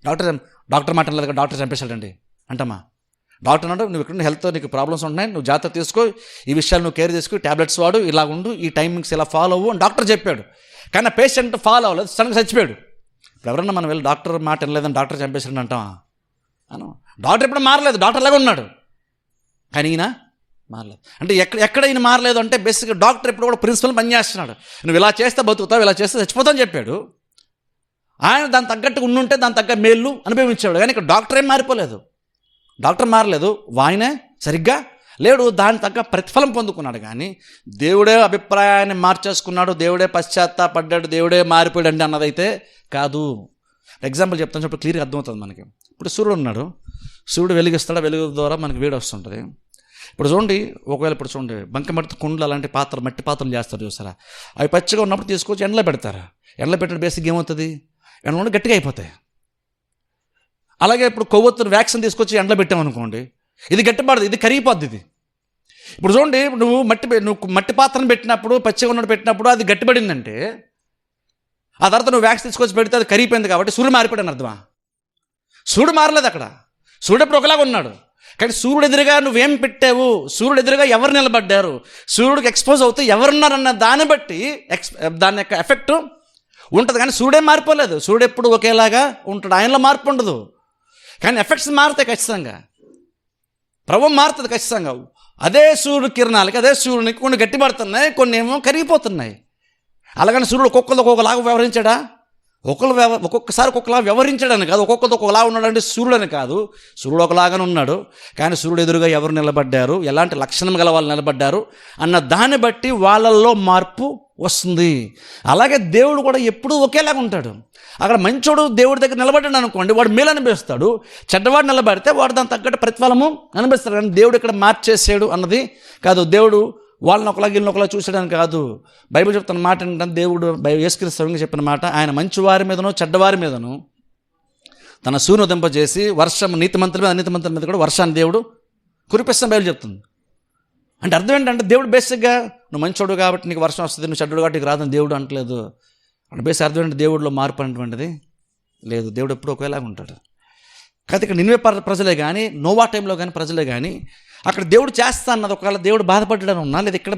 డాక్టర్ మాట లేదు, డాక్టర్ చంపేశాడండి అంటమ్మా. డాక్టర్ అన్నాడు, నువ్వు ఇక్కడ హెల్త్ నీకు ప్రాబ్లమ్స్ ఉన్నాయి, నువ్వు జాగ్రత్త తీసుకో, ఈ విషయాలు నువ్వు కేర్ తీసుకో, ట్యాబ్లెట్స్ వాడు, ఇలా ఉండు, ఈ టైమింగ్స్ ఇలా ఫాలో అవ్వు అని డాక్టర్ చెప్పాడు. కానీ ఆ పేషెంట్ ఫాలో అవ్వలేదు, సడన్గా చచ్చిపోయాడు. ఇప్పుడు ఎవరన్నా మనం వెళ్ళి డాక్టర్ మాట వినలేదని డాక్టర్ చంపేసాడు అంటావా? డాక్టర్ ఎప్పుడు మారలేదు, డాక్టర్ లాగా ఉన్నాడు, కానీ ఈయన మారలేదు. అంటే ఎక్కడ ఈయన మారలేదు అంటే, బేసిక్గా డాక్టర్ ఎప్పుడు కూడా ప్రిన్సిపల్ పనిచేస్తున్నాడు. నువ్వు ఇలా చేస్తే బతుకుతావు, ఇలా చేస్తే చచ్చిపోతావు అని చెప్పాడు. ఆయన దాని తగ్గట్టుగా ఉండుంటే దాని తగ్గ మేలు అనుభవించాడు. కానీ ఇక్కడ డాక్టర్ ఏం మారిపోలేదు, డాక్టర్ మారలేదు, ఆయనే సరిగ్గా లేడు, దాని తగ్గ ప్రతిఫలం పొందుకున్నాడు. కానీ దేవుడే అభిప్రాయాన్ని మార్చేసుకున్నాడు, దేవుడే పశ్చాత్తాపడ్డాడు, దేవుడే మారిపోయాడు అండి అన్నదైతే కాదు. ఎగ్జాంపుల్ చెప్తాను, ఇప్పుడు క్లియర్గా అర్థమవుతుంది మనకి. ఇప్పుడు సూర్యుడు ఉన్నాడు, సూర్యుడు వెలిగిస్తాడు, వెలుగు ద్వారా మనకి వేడి వస్తుంటుంది. ఇప్పుడు చూడండి, ఒకవేళ ఇప్పుడు చూడండి బంకమట్టి కుండలు అలాంటి మట్టి పాత్రలు చేస్తారు చూసారా, అవి పచ్చిగా ఉన్నప్పుడు తీసుకొచ్చి ఎండలో పెడతారు. ఎండలో పెట్టడం బేసిక్ ఏమవుతుంది, ఎండలో గట్టిగా అయిపోతాయి. అలాగే ఇప్పుడు కొవ్వొత్తును వ్యాక్సిన్ తీసుకొచ్చి ఎండలో పెట్టామనుకోండి, ఇది గట్టిపడదు, ఇది కరిగిపోద్ది. ఇది ఇప్పుడు చూడండి, నువ్వు మట్టి పాత్రను పెట్టినప్పుడు, పచ్చిగా ఉన్నట్టు పెట్టినప్పుడు అది గట్టిపడిందంటే, ఆ తర్వాత నువ్వు వ్యాక్సిన్ తీసుకొచ్చి పెడితే అది కరిగిపోయింది కాబట్టి సూర్యుడు మారిపోయాడని అర్థమా? సూర్యుడు మారలేదు అక్కడ, సూర్యుడు ఎప్పుడు ఒకలాగా ఉన్నాడు. కానీ సూర్యుడు ఎదురుగా నువ్వేం పెట్టావు, సూర్యుడు ఎదురుగా ఎవరు నిలబడ్డారు, సూర్యుడికి ఎక్స్పోజ్ అవుతూ ఎవరున్నారన్న దాన్ని బట్టి దాని యొక్క ఎఫెక్ట్ ఉంటుంది. కానీ సూర్యుడే మారిపోలేదు, సూర్యుడు ఎప్పుడు ఒకేలాగా ఉంటాడు, ఆయనలో మార్పు ఉండదు. కానీ ఎఫెక్ట్స్ మారుతాయి ఖచ్చితంగా, ప్రభావం మారుతుంది ఖచ్చితంగా. అదే సూర్యుడు కిరణాలకి, అదే సూర్యునికి కొన్ని గట్టిపడుతున్నాయి, కొన్ని ఏమో కరిగిపోతున్నాయి. అలాగని సూర్యుడు ఒక్కొక్కలాగా వ్యవహరించాడా? ఒక్కొక్కసారి ఒక్కొక్కలా వ్యవహరించాడని కాదు, ఒక్కొక్కరితో ఒకలా ఉన్నాడంటే సూర్యుడని కాదు, సూర్యుడు ఒకలాగానే ఉన్నాడు. కానీ సూర్యుడు ఎదురుగా ఎవరు నిలబడ్డారు, ఎలాంటి లక్షణం గల వాళ్ళు నిలబడ్డారు అన్న దాన్ని బట్టి వాళ్ళల్లో మార్పు వస్తుంది. అలాగే దేవుడు కూడా ఎప్పుడూ ఒకేలాగా ఉంటాడు. అక్కడ మంచోడు దేవుడి దగ్గర నిలబడ్డాడు అనుకోండి, వాడు మేలు అనిపిస్తాడు. చెడ్డవాడు నిలబడితే వాడు దాని తగ్గట్టు ప్రతిఫలము అనిపిస్తాడు. కానీ దేవుడు ఇక్కడ మార్చేసాడు అన్నది కాదు, దేవుడు వాళ్ళని ఒకలా వీళ్ళని ఒకలా చూసాడని కాదు. బైబిల్ చెప్తున్న మాట ఏంటంటే, దేవుడు యేసుక్రీస్తు స్వయంగా చెప్పిన మాట, ఆయన మంచివారి మీదనో చెడ్డవారి మీదనో తన సూర్యుని ఉదయింపజేసి వర్షం నీతిమంతుల మీద అనీతిమంతుల మీద కూడా వర్షాన్ని దేవుడు కురిపిస్తాను బైబిల్ చెప్తుంది. అంటే అర్థం ఏంటంటే, దేవుడు బేసిక్గా నువ్వు మంచోడు కాబట్టి నీకు వర్షం వస్తుంది, నువ్వు చెడ్డడు కాబట్టి నీకు రాదని దేవుడు అంటలేదు. అంటే బేసిక్ అర్థం ఏంటంటే, దేవుడిలో మార్పు అనేటువంటిది లేదు, దేవుడు ఎప్పుడు ఒకేలాగా ఉంటాడు. కాదు ఇక్కడ నినివే ప్రజలే కానీ, నోవా టైంలో కానీ ప్రజలే కానీ అక్కడ దేవుడు చేస్తా అన్నది, ఒకవేళ దేవుడు బాధపడ్డాడని ఉన్నా, లేదా ఇక్కడ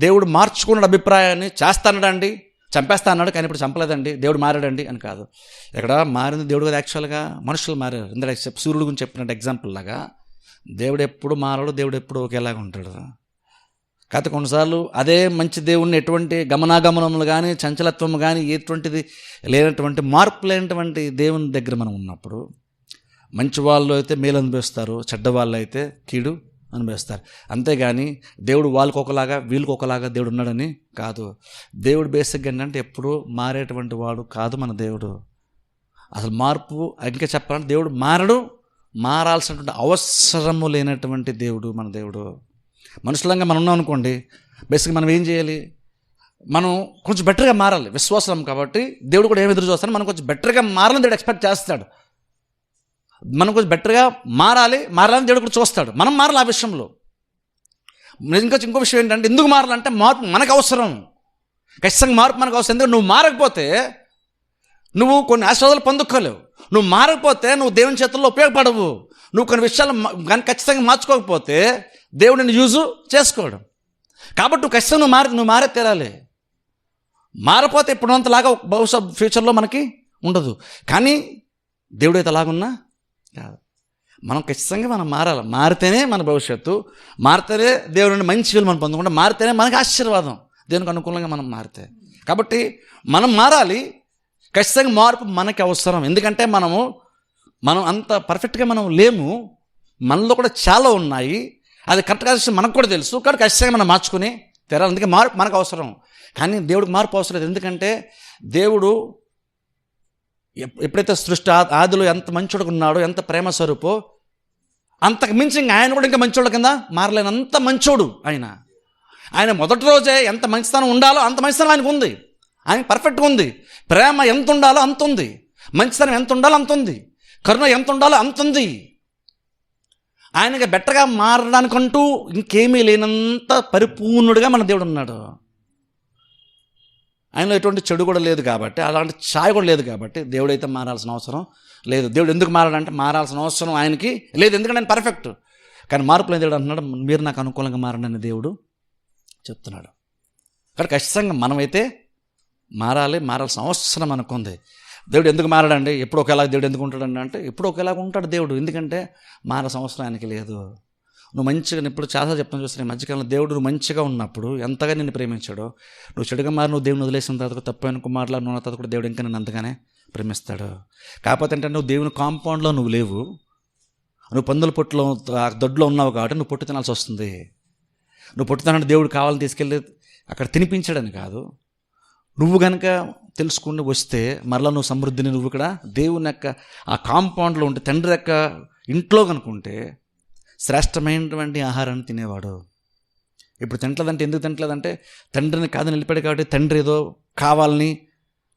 దేవుడు మార్చుకున్నాడు అభిప్రాయాన్ని, చేస్తానడండి, చంపేస్తా అన్నాడు కానీ ఇప్పుడు చంపలేదండి, దేవుడు మారాడండి అని కాదు. ఇక్కడ మారింది దేవుడు కదా, యాక్చువల్గా మనుషులు మారారు. ఇందులో సూర్యుడు గురించి చెప్పినట్టు ఎగ్జాంపుల్ లాగా దేవుడు ఎప్పుడు మారడు, దేవుడు ఎప్పుడు ఒకేలాగా ఉంటాడు. కాకపోతే కొన్నిసార్లు అదే మంచి దేవుణ్ణి ఎటువంటి గమనాగమనములు కానీ చంచలత్వం కానీ ఎటువంటిది లేనటువంటి మార్పు లేనటువంటి దేవుని దగ్గర మనం ఉన్నప్పుడు మంచి వాళ్ళు అయితే మేలు అనుభవిస్తారు, చెడ్డ వాళ్ళు అయితే కీడు అనుభవిస్తారు. అంతేగాని దేవుడు వాళ్ళకి ఒకలాగా వీళ్ళకి ఒకలాగా దేవుడు ఉన్నాడని కాదు. దేవుడు బేసిక్గా ఏంటంటే ఎప్పుడూ మారేటువంటి వాడు కాదు మన దేవుడు. అసలు మార్పు ఇంకా చెప్పాలంటే దేవుడు మారాల్సినటువంటి అవసరము లేనటువంటి దేవుడు మన దేవుడు. మనుషులంగా మనం ఉన్నాం అనుకోండి, బేసిక్గా మనం ఏం చేయాలి? మనం కొంచెం బెటర్గా మారాలి. విశ్వాసం కాబట్టి దేవుడు కూడా ఏమి ఎదురు చూస్తాడు, మనం కొంచెం బెటర్గా మారాలని దేవుడు ఎక్స్పెక్ట్ చేస్తాడు. మనం కొంచెం బెటర్గా మారాలని దేవుడు కూడా చూస్తాడు. మనం మారాలి ఆ విషయంలో. ఇంకో విషయం ఏంటంటే, ఎందుకు మారాలంటే మార్పు మనకు అవసరం. ఖచ్చితంగా మార్పు మనకు అవసరం. ఎందుకంటే నువ్వు మారకపోతే నువ్వు కొన్ని ఆశీర్వాదాలు పొందుకోలేవు. నువ్వు మారకపోతే నువ్వు దేవుని చేతుల్లో ఉపయోగపడవు. నువ్వు కొన్ని విషయాలు కానీ ఖచ్చితంగా మార్చుకోకపోతే దేవుడు నిన్ను యూజు చేసుకోవడం. కాబట్టి నువ్వు ఖచ్చితంగా నువ్వు మారే తీరాలి. మారపోతే ఇప్పుడంతలాగా బహుశా ఫ్యూచర్లో మనకి ఉండదు. కానీ దేవుడు అయితే అలాగున్నా కాదు. మనం ఖచ్చితంగా మనం మారాలి. మారితేనే మన భవిష్యత్తు, మారితేనే దేవుడి నుండి మంచి విలువ మనం పొందకుండా, మారితేనే మనకి ఆశీర్వాదం, దేవునికి అనుకూలంగా మనం మారితే. కాబట్టి మనం మారాలి. ఖచ్చితంగా మార్పు మనకి అవసరం. ఎందుకంటే మనం అంత పర్ఫెక్ట్గా మనం లేము. మనలో కూడా చాలా ఉన్నాయి. అది కరెక్ట్గా మనకు కూడా తెలుసు. కానీ ఖచ్చితంగా మనం మార్చుకుని తెరాలి. అందుకే మార్పు మనకు అవసరం. కానీ దేవుడికి మార్పు అవసరం లేదు. ఎందుకంటే దేవుడు ఎప్పుడైతే సృష్టి ఆదిలో ఎంత మంచోడుగా ఉన్నాడో, ఎంత ప్రేమ స్వరూపో, అంతకు మించి ఆయన కూడా ఇంకా మంచోడు కింద మారలేనంత మంచోడు ఆయన మొదటి రోజే ఎంత మంచితనం ఉండాలో అంత మంచితనం ఆయనకు ఉంది. ఆయన పర్ఫెక్ట్గా ఉంది. ప్రేమ ఎంత ఉండాలో అంత ఉంది. మంచితనం ఎంత ఉండాలో అంత ఉంది. కరుణ ఎంత ఉండాలో అంత ఉంది. ఆయనకి బెటర్గా మారడానికంటూ ఇంకేమీ లేనంత పరిపూర్ణుడిగా మన దేవుడు ఉన్నాడు. ఆయనలో ఎటువంటి చెడు కూడా లేదు కాబట్టి, అలాంటి ఛాయ కూడా లేదు కాబట్టి దేవుడైతే మారాల్సిన అవసరం లేదు. దేవుడు ఎందుకు మారాడంటే మారాల్సిన అవసరం ఆయనకి లేదు. ఎందుకంటే ఆయన పర్ఫెక్ట్. కానీ మార్పు లేని దేవుడు అంటున్నాడు, మీరు నాకు అనుకూలంగా మారండి అని దేవుడు చెప్తున్నాడు. కాబట్టి ఖచ్చితంగా మనమైతే మారాల్సిన అవసరం అనుకుంది. దేవుడు ఎందుకు మారాడండి? ఎప్పుడు ఒకేలాగా దేవుడు ఎందుకు ఉంటాడండి అంటే, ఎప్పుడు ఒకేలాగా ఉంటాడు దేవుడు. ఎందుకంటే మారాల్సిన అవసరం ఆయనకి లేదు. నువ్వు మంచిగా, ఇప్పుడు చాలా చెప్తాను చూస్తే, ఈ మధ్యకాలంలో దేవుడు నువ్వు మంచిగా ఉన్నప్పుడు ఎంతగా నిన్ను ప్రేమించాడో, నువ్వు చెడుగా నువ్వు దేవుని వదిలేసిన తర్వాత, తప్పైన కుమారులా నున్న తర్వాత కూడా దేవుడు ఇంకా నిన్ను అంతగానే ప్రేమిస్తాడు. కాకపోతే ఏంటంటే నువ్వు దేవుని కాంపౌండ్లో నువ్వు లేవు, నువ్వు పందుల పొట్టులో దొడ్లో ఉన్నావు కాబట్టి నువ్వు పొట్టు తినాల్సి వస్తుంది. నువ్వు పొట్టు తినాలంటే దేవుడు కావాలని తీసుకెళ్ళి అక్కడ తినిపించాడని కాదు. నువ్వు కనుక తెలుసుకుని వస్తే మరలా నువ్వు సమృద్ధిని నువ్వు ఇక్కడ దేవుని యొక్క ఆ కాంపౌండ్లో ఉంటే, తండ్రి యొక్క ఇంట్లో కనుకుంటే శ్రేష్టమైనటువంటి ఆహారాన్ని తినేవాడు. ఇప్పుడు తింటలేదంటే ఎందుకు తింటలేదంటే, తండ్రిని కాదని నిలిపాడు కాబట్టి, తండ్రి ఏదో కావాలని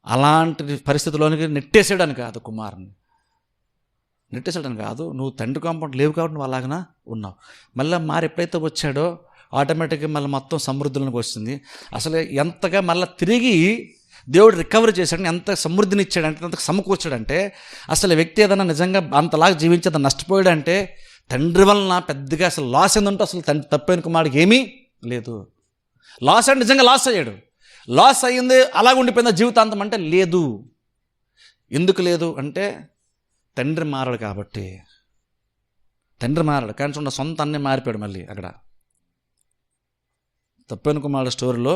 అలాంటి పరిస్థితుల్లోనికి నెట్టేసాడని కాదు, కుమారుని నెట్టేసాడని కాదు. నువ్వు తండ్రి కాంపౌండ్ లేవు కాబట్టి నువ్వు అలాగనా ఉన్నావు. మళ్ళీ ఎప్పుడైతే వచ్చాడో ఆటోమేటిక్గా మళ్ళీ మొత్తం సమృద్ధిలోకి వస్తుంది. అసలు ఎంతగా మళ్ళీ తిరిగి దేవుడు రికవర్ చేశాడని, ఎంత సమృద్ధిని ఇచ్చాడంటే, ఎంత సమకూర్చాడంటే, అసలు వ్యక్తి ఏదైనా నిజంగా అంతలాగా జీవించేది నష్టపోయాడంటే తండ్రి వలన పెద్దగా అసలు లాస్ ఏందంటే అసలు తండ్రి తప్పైన కుమారుడికి ఏమీ లేదు. లాస్ అంటే నిజంగా లాస్ అయ్యాడు. లాస్ అయ్యింది అలాగ ఉండిపోయింది జీవితాంతం అంటే లేదు. ఎందుకు లేదు అంటే తండ్రి మారాడు కాబట్టి. తండ్రి మారాడు కానీ చూడండి, సొంత అన్నీ మారిపోయాడు. మళ్ళీ అక్కడ తప్పైన కుమారుడు స్టోరీలో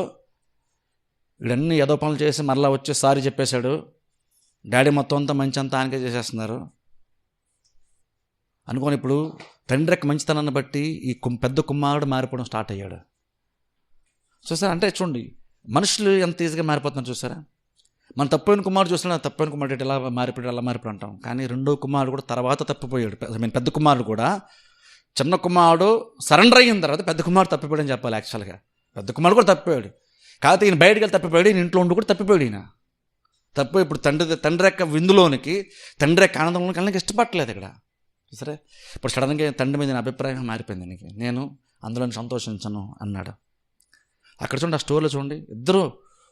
వీడన్నీ ఏదో పనులు చేసి మరలా వచ్చి సారీ చెప్పేశాడు. డాడీ మొత్తం అంతా మంచి అంతా ఆయనకే చేసేస్తున్నారు అనుకోని, ఇప్పుడు తండ్రి యొక్క మంచితనాన్ని బట్టి ఈ పెద్ద కుమారుడు మారిపోవడం స్టార్ట్ అయ్యాడు. చూసారా? అంటే చూడండి, మనుషులు ఎంత ఈజీగా మారిపోతున్నారు చూసారా? మన తప్పైన కుమారుడు చూసినా తప్పైన కుమారుడు ఎలా మారిపోయాడు అంటాం. కానీ రెండో కుమారుడు కూడా తర్వాత తప్పిపోయాడు. పెద్ద కుమారుడు కూడా, చిన్న కుమారుడు సరెండర్ అయిన తర్వాత పెద్ద కుమారుడు తప్పిపోయాడని చెప్పాలి. యాక్చువల్గా పెద్ద కుమారుడు కూడా తప్పిపోయాడు. కాకపోతే ఈయన బయటికి వెళ్ళి తప్పిపోయాడు, ఈయన ఇంట్లో ఉండి కూడా తప్పిపోయాడు. ఈయన ఇప్పుడు తండ్రి యొక్క విందులోనికి, తండ్రి యొక్క ఆనందంలోనికి వెళ్ళడానికి ఇష్టపడలేదు ఇక్కడ. సరే, ఇప్పుడు సడన్గా తండ్రి మీద నా అభిప్రాయం మారిపోయింది, నేను అందులో సంతోషించను అన్నాడు. అక్కడ చూడండి, ఆ స్టోరీలో చూడండి, ఇద్దరు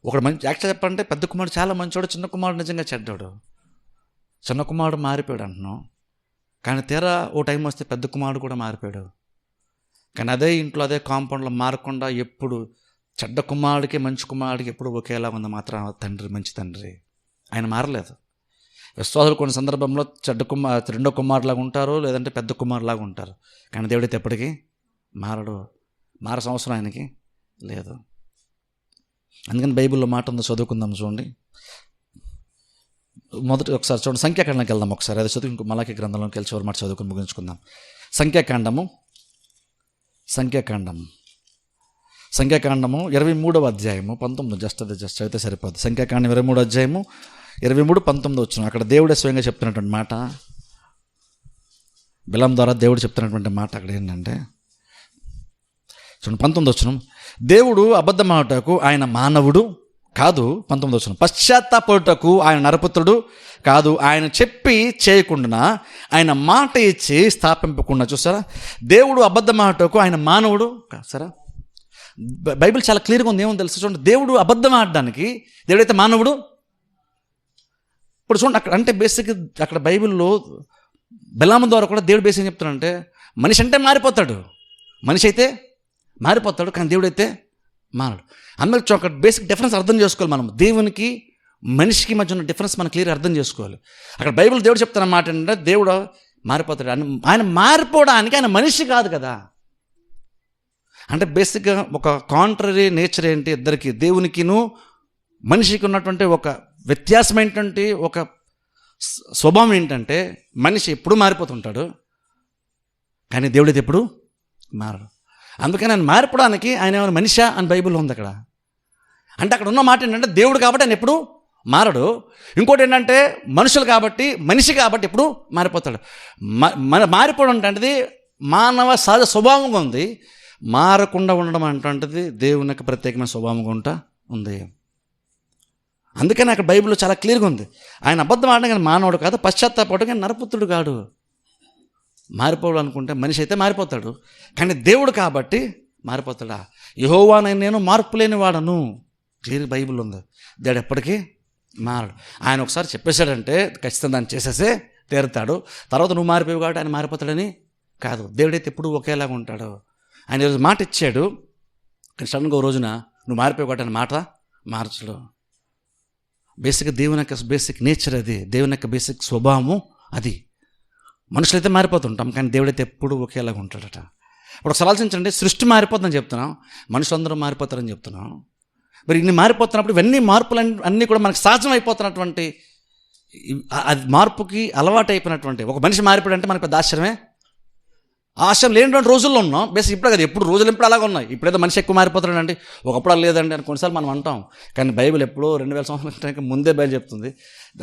ఒకడు మంచి, యాక్చువల్ చెప్పాలంటే పెద్ద కుమారుడు చాలా మంచివాడు, చిన్న కుమారుడు నిజంగా చెడ్డాడు. చిన్న కుమారుడు మారిపోయాడు అంటున్నాం, కానీ తీరా ఓ టైం వస్తే పెద్ద కుమారుడు కూడా మారిపోయాడు. కానీ అదే ఇంట్లో అదే కాంపౌండ్లో మారకుండా ఎప్పుడు చెడ్డ కుమారుడికి మంచి కుమారుడికి ఎప్పుడు ఒకేలా ఉంది మాత్రం తండ్రి, మంచి తండ్రి. ఆయన మారలేదు. విశ్వాసులు కొన్ని సందర్భంలో రెండో కుమారులాగా ఉంటారు, లేదంటే పెద్ద కుమారులాగా ఉంటారు. కానీ దేవుడైతే ఎప్పటికీ మారడు. మారాల్సిన అవసరం ఆయనకి లేదు. అందుకని బైబిల్లో మాట ఉందో చదువుకుందాం. చూడండి, ఒకసారి చూడండి, సంఖ్యాకాండంకి వెళ్దాం. ఒకసారి అది చదువు, ఇంకో మలాకి గ్రంథంలోకి వెళ్ళి చివరి మాట చదువుకుని ముగించుకుందాం. సంఖ్యాకాండము సంఖ్యాకాండము 23వ అధ్యాయము 19 జస్ట్ అయితే సరిపోద్ది. సంఖ్యాకాండం 23 అధ్యాయము 23-19 వచ్చిన అక్కడ దేవుడే స్వయంగా చెప్తున్నటువంటి మాట, బిలాం ద్వారా దేవుడు చెప్తున్నటువంటి మాట అక్కడ ఏంటంటే చూడండి 19 వచ్చిన, దేవుడు అబద్ధమాటకు ఆయన మానవుడు కాదు. 19 వచ్చిన, పశ్చాత్తాపడుటకు ఆయన నరపుత్రుడు కాదు, ఆయన చెప్పి చేయకుండా ఆయన మాట ఇచ్చి స్థాపింపకుండా. చూసారా, దేవుడు అబద్ధమాటకు ఆయన మానవుడు కాదు. సరే, బైబిల్ చాలా క్లియర్గా ఉంది. ఏమో తెలుసు చూడండి, దేవుడు అబద్ధం ఆడడానికి దేవుడైతే మానవుడు. ఇప్పుడు చూడండి అక్కడ అంటే బేసిక్ అక్కడ బైబిల్లో బిలాము ద్వారా కూడా దేవుడు బేసిక్ చెప్తాడంటే మనిషి అంటే మారిపోతాడు, మనిషి అయితే మారిపోతాడు, కానీ దేవుడైతే మానడు. అందులో ఒక బేసిక్ డిఫరెన్స్ అర్థం చేసుకోవాలి. మనం దేవునికి మనిషికి మధ్య ఉన్న డిఫరెన్స్ మనం క్లియర్ అర్థం చేసుకోవాలి. అక్కడ బైబిల్ దేవుడు చెప్తున్న మాట ఏంటంటే దేవుడు మారిపోతాడు. ఆయన మారిపోవడానికి ఆయన మనిషి కాదు కదా. అంటే బేసిక్గా ఒక కాంట్రరీ నేచర్ ఏంటి ఇద్దరికి, దేవునికిను మనిషికి ఉన్నటువంటి ఒక వ్యత్యాసం ఏంటంటే ఒక స్వభావం ఏంటంటే మనిషి ఎప్పుడు మారిపోతుంటాడు, కానీ దేవుడిది ఎప్పుడు మారడు. అందుకని ఆయన మారిపోవడానికి ఆయన ఏమైనా మనిషా అని బైబిల్లో ఉంది అక్కడ. అంటే అక్కడ ఉన్న మాట ఏంటంటే దేవుడు కాబట్టి ఆయన ఎప్పుడు మారడు. ఇంకోటి ఏంటంటే మనుషులు కాబట్టి మనిషి కాబట్టి ఎప్పుడు మారిపోతాడు. మారిపోవడం అంటే మానవ సహజ స్వభావంగా ఉంది. మారకుండా ఉండడం అంటుంటుంది దేవుని యొక్క ప్రత్యేకమైన స్వభావంగా ఉంటా ఉంది. అందుకని అక్కడ బైబిల్లో చాలా క్లియర్గా ఉంది, ఆయన అబద్ధం ఆడడం కానీ మానవుడు కాదు, పశ్చాత్తాపడడం కానీ నరపుత్రుడు కాడు. మారిపోవడం అనుకుంటే మనిషి అయితే మారిపోతాడు, కానీ దేవుడు కాబట్టి మారిపోతాడా? యెహోవానైన నేను మార్పు లేని వాడను, క్లియర్ బైబిల్ ఉంది. దేవుడు ఎప్పటికీ మారడు. ఆయన ఒకసారి చెప్పేశాడంటే ఖచ్చితంగా దాన్ని చేసేసే తీరుతాడు. తర్వాత నువ్వు మారిపోయావు కాబట్టి ఆయన మారిపోతాడని కాదు. దేవుడైతే ఎప్పుడు ఒకేలాగా ఉంటాడు. ఆయన ఈరోజు మాట ఇచ్చాడు, కానీ సడన్గా ఓ రోజున నువ్వు మారిపోయావు కాబట్టి ఆయన మాట మార్చడు. బేసిక్గా దేవుని యొక్క బేసిక్ నేచర్ అది, దేవుని యొక్క బేసిక్ స్వభావము అది. మనుషులైతే మారిపోతుంటాం, కానీ దేవుడైతే ఎప్పుడు ఒకేలాగా ఉంటాడట. ఇప్పుడు ఒకసారి ఆలోచించండి, సృష్టి మారిపోతుందని చెప్తున్నాం, మనుషులందరూ మారిపోతారని చెప్తున్నాం. మరి ఇన్ని మారిపోతున్నప్పుడు ఇవన్నీ మార్పులు అన్నీ కూడా మనకు సహజం అయిపోతున్నటువంటి, అది మార్పుకి అలవాటు అయిపోయినటువంటి ఒక మనిషి మారిపోయాడంటే మనకు పెద్ద ఆశ్చర్యమే. ఆశ్చర్యం లేనటువంటి రోజుల్లో ఉన్నాం. బేసిక్ ఇప్పుడు కదా, ఎప్పుడు రోజులు ఎప్పుడు అలాగే ఉన్నాయి. ఇప్పుడైతే మనిషి ఎక్కువ మారిపోతాడండి, ఒకప్పుడు అలా లేదండి అని కొన్నిసార్లు మనం అంటాం. కానీ బైబిల్ ఎప్పుడో 2000 సంవత్సరాల ముందే బయలు చెప్తుంది,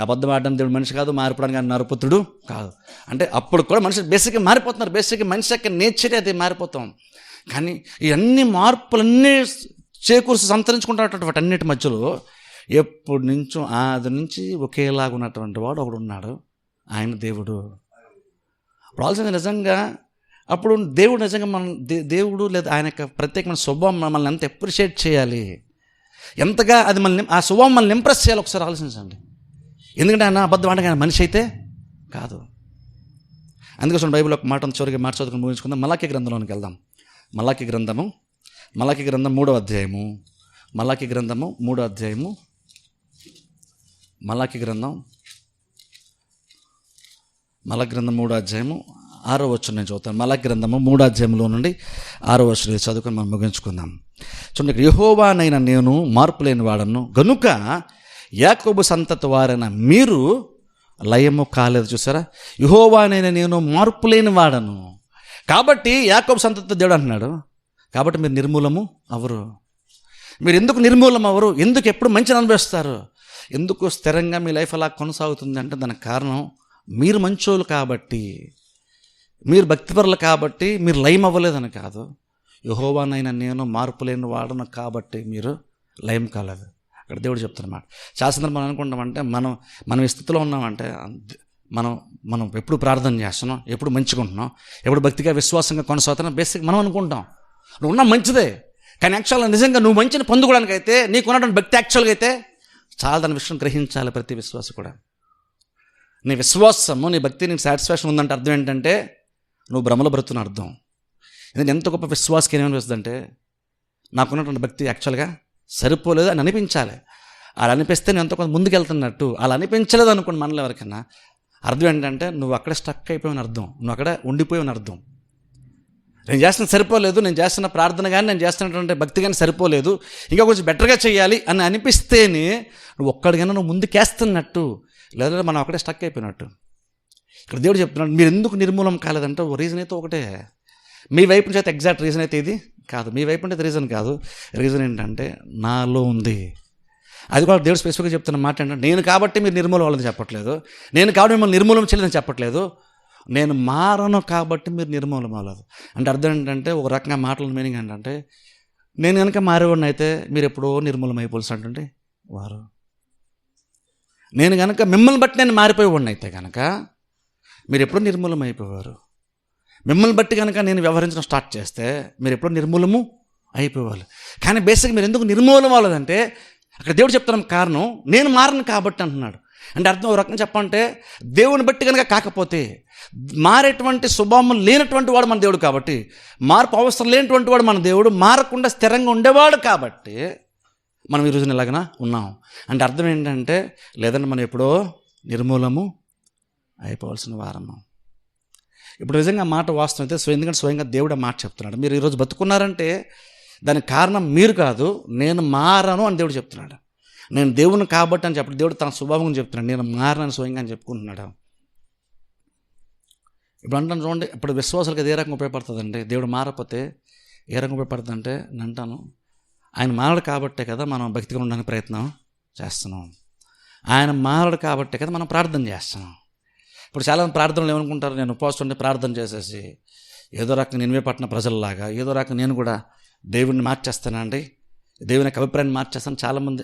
అబద్ధం ఆడడం దేవుడు మనిషి కాదు, మారిపోవడానికి ఆయన నరపుత్రుడు కాదు. అంటే అప్పుడు కూడా మనిషి బేసిక్గా మారిపోతున్నారు. బేసిక్గా మనిషి యొక్క నేచరే అది, మారిపోతాం. కానీ ఇవన్నీ మార్పులన్నీ చేకూర్చి సంతరించుకుంటున్నటువంటి వాటి అన్నిటి మధ్యలో ఎప్పటి నుంచో ఆది నుంచి ఒకేలాగా ఉన్నటువంటి వాడు ఒకడు ఉన్నాడు, ఆయన దేవుడు. ప్రాబ్లం నిజంగా అప్పుడు దేవుడు నిజంగా మనం దేవుడు లేదా ఆయన యొక్క ప్రత్యేకమైన స్వభావం మనల్ని ఎంత అప్రిషియేట్ చేయాలి, ఎంతగా అది మనల్ని ఆ స్వభావం మనల్ని ఇంప్రెస్ చేయాలి ఒకసారి ఆలోచించండి. ఎందుకంటే ఆయన అబద్ధం అంటే ఆయన మనిషి అయితే కాదు. అందుకోసం బైబిల్ ఒక మాట చివరికి మాట చదువుకుని ముగించుకుందాం. మలాకీ గ్రంథంలోనికి వెళ్దాం. మలాకీ గ్రంథం 3వ అధ్యాయము. మలాకీ గ్రంథం 3వ అధ్యాయము 6వ వచనం నేను చదువుతాను. మలాకీ గ్రంథము 3వ అధ్యాయంలో నుండి 6వ వచనం చదువుకొని మనం ముగించుకుందాం. చూడండి, యెహోవానైన నేను మార్పు లేని వాడను గనుక యాకోబు సంతతి వారైన మీరు లయము కాలేదు. చూసారా, యెహోవానైన నేను మార్పు లేని వాడను కాబట్టి యాకోబు సంతతి దేవుడు అంటున్నాడు. కాబట్టి మీరు నిర్మూలము అవరు. మీరు ఎందుకు నిర్మూలం అవరు? ఎందుకు ఎప్పుడు మంచిని అనుభవిస్తారు? ఎందుకు స్థిరంగా మీ లైఫ్ అలా కొనసాగుతుంది అంటే దానికి కారణం మీరు మంచోళ్ళు కాబట్టి, మీరు భక్తిపరులు కాబట్టి మీరు లయం అవ్వలేదని కాదు. యెహోవానైనా నేను మార్పు లేని వాడను కాబట్టి మీరు లయం కాలేదు. అక్కడ దేవుడు చెప్తున్నమాట. చాలా సందర్భం మనం అనుకుంటామంటే మనం ఈ స్థితిలో ఉన్నామంటే మనం ఎప్పుడు ప్రార్థన చేస్తున్నాం, ఎప్పుడు మంచిగా ఉంటున్నాం, ఎప్పుడు భక్తిగా విశ్వాసంగా కొనసాగుతున్నాం. బేసిక్ మనం అనుకుంటాం నువ్వు ఉన్నా మంచిదే, కానీ యాక్చువల్గా నిజంగా నువ్వు మంచిని పొందుకోవడానికి అయితే నీకు ఉన్నటువంటి భక్తి యాక్చువల్గా అయితే చాలా దాని విషయం గ్రహించాలి ప్రతి విశ్వాసం కూడా. నీ విశ్వాసము నీ భక్తి నీకు సాటిస్ఫాక్షన్ ఉందంటే అర్థం ఏంటంటే నువ్వు భ్రమలో బ్రతున్న అర్థం. ఎందుకంటే ఎంత గొప్ప విశ్వాసకి ఏమనిపిస్తుంది అంటే నాకున్నటువంటి భక్తి యాక్చువల్గా సరిపోలేదు అని అనిపించాలి. అలా అనిపిస్తే నేను ఎంతో కొంత ముందుకు వెళ్తున్నట్టు. అలా అనిపించలేదు అనుకోండి మనలో ఎవరికైనా, అర్థం ఏంటంటే నువ్వు అక్కడే స్టక్ అయిపోయిన అర్థం, నువ్వు అక్కడే ఉండిపోయిన అర్థం. నేను చేస్తున్న సరిపోలేదు, నేను చేస్తున్న ప్రార్థన కానీ నేను చేస్తున్నటువంటి భక్తి కానీ సరిపోలేదు, ఇంకా కొంచెం బెటర్గా చేయాలి అని అనిపిస్తేనే నువ్వు ఒక్కడికైనా నువ్వు ముందుకేస్తున్నట్టు, లేదా మనం అక్కడే స్టక్ అయిపోయినట్టు. ఇక్కడ దేవుడు చెప్తున్నాడు మీరు ఎందుకు నిర్మూలం కాలేదంటే ఓ రీజన్ అయితే ఒకటే, మీ వైపు నుంచి అయితే ఎగ్జాక్ట్ రీజన్ అయితే ఇది కాదు, మీ వైపు నుంచి రీజన్ కాదు. రీజన్ ఏంటంటే నాలో ఉంది. అది కూడా దేవుడు స్పెసిఫిక్గా చెప్తున్న మాట ఏంటంటే, నేను కాబట్టి మీరు నిర్మూలం అవ్వాలని చెప్పట్లేదు, నేను కాబట్టి మిమ్మల్ని నిర్మూలం చేయలేదని చెప్పట్లేదు, నేను మారను కాబట్టి మీరు నిర్మూలం అవ్వలేదు. అంటే అర్థం ఏంటంటే, ఒక రకంగా మాటల మీనింగ్ ఏంటంటే, నేను కనుక మారేవాడిని అయితే మీరు ఎప్పుడో నిర్మూలం అయిపోవాల్సి అంటే వారు, నేను కనుక మిమ్మల్ని బట్టి నేను మారిపోయేవాడిని అయితే కనుక మీరు ఎప్పుడో నిర్మూలం అయిపోయేవారు. మిమ్మల్ని బట్టి కనుక నేను వ్యవహరించడం స్టార్ట్ చేస్తే మీరు ఎప్పుడో నిర్మూలము అయిపోవాలి. కానీ బేసిక్గా మీరు ఎందుకు నిర్మూలం అవ్వలేదంటే, అక్కడ దేవుడు చెప్తున్న కారణం నేను మారను కాబట్టి అంటున్నాడు. అంటే అర్థం ఒక రకంగా చెప్పంటే, దేవుని బట్టి కనుక కాకపోతే, మారేటువంటి స్వభావం లేనటువంటి వాడు మన దేవుడు కాబట్టి, మార్పు అవసరం లేనటువంటి వాడు మన దేవుడు, మారకుండా స్థిరంగా ఉండేవాడు కాబట్టి మనం ఈ రోజున ఇలాగన ఉన్నాం. అంటే అర్థం ఏంటంటే, లేదంటే మనం ఎప్పుడో నిర్మూలము అయిపోవాల్సిన వారము. ఇప్పుడు నిజంగా మాట వాస్తవం అయితే ఎందుకంటే స్వయంగా దేవుడు మాట చెప్తున్నాడు. మీరు ఈరోజు బతుకున్నారంటే దానికి కారణం మీరు కాదు, నేను మారను అని దేవుడు చెప్తున్నాడు. నేను దేవుని కాబట్టి అని చెప్పి దేవుడు తన స్వభావం చెప్తున్నాడు, నేను మారనని స్వయంగా అని చెప్పుకుంటున్నాడు. ఇప్పుడు అంటాను చూడండి, ఇప్పుడు విశ్వాసాలకు ఏ రకంగా ఉపయోగపడుతుందండి? దేవుడు మారకపోతే ఏ రకంగా ఉపయోగపడుతుంది అంటే, నేను అంటాను ఆయన మారడు కాబట్టే కదా మనం భక్తిగా ఉండడానికి ప్రయత్నం చేస్తున్నాం. ఆయన మారడు కాబట్టే కదా మనం ప్రార్థన చేస్తున్నాం. ఇప్పుడు చాలామంది ప్రార్థనలు ఏమనుకుంటారు, నేను ఉపవాసం ఉండి ప్రార్థన చేసేసి ఏదో రకంగా నినివే పట్టణ ప్రజల్లాగా ఏదో రకంగా నేను కూడా దేవుడిని మార్చేస్తానండి, దేవుని యొక్క అభిప్రాయాన్ని మార్చేస్తాను. చాలామంది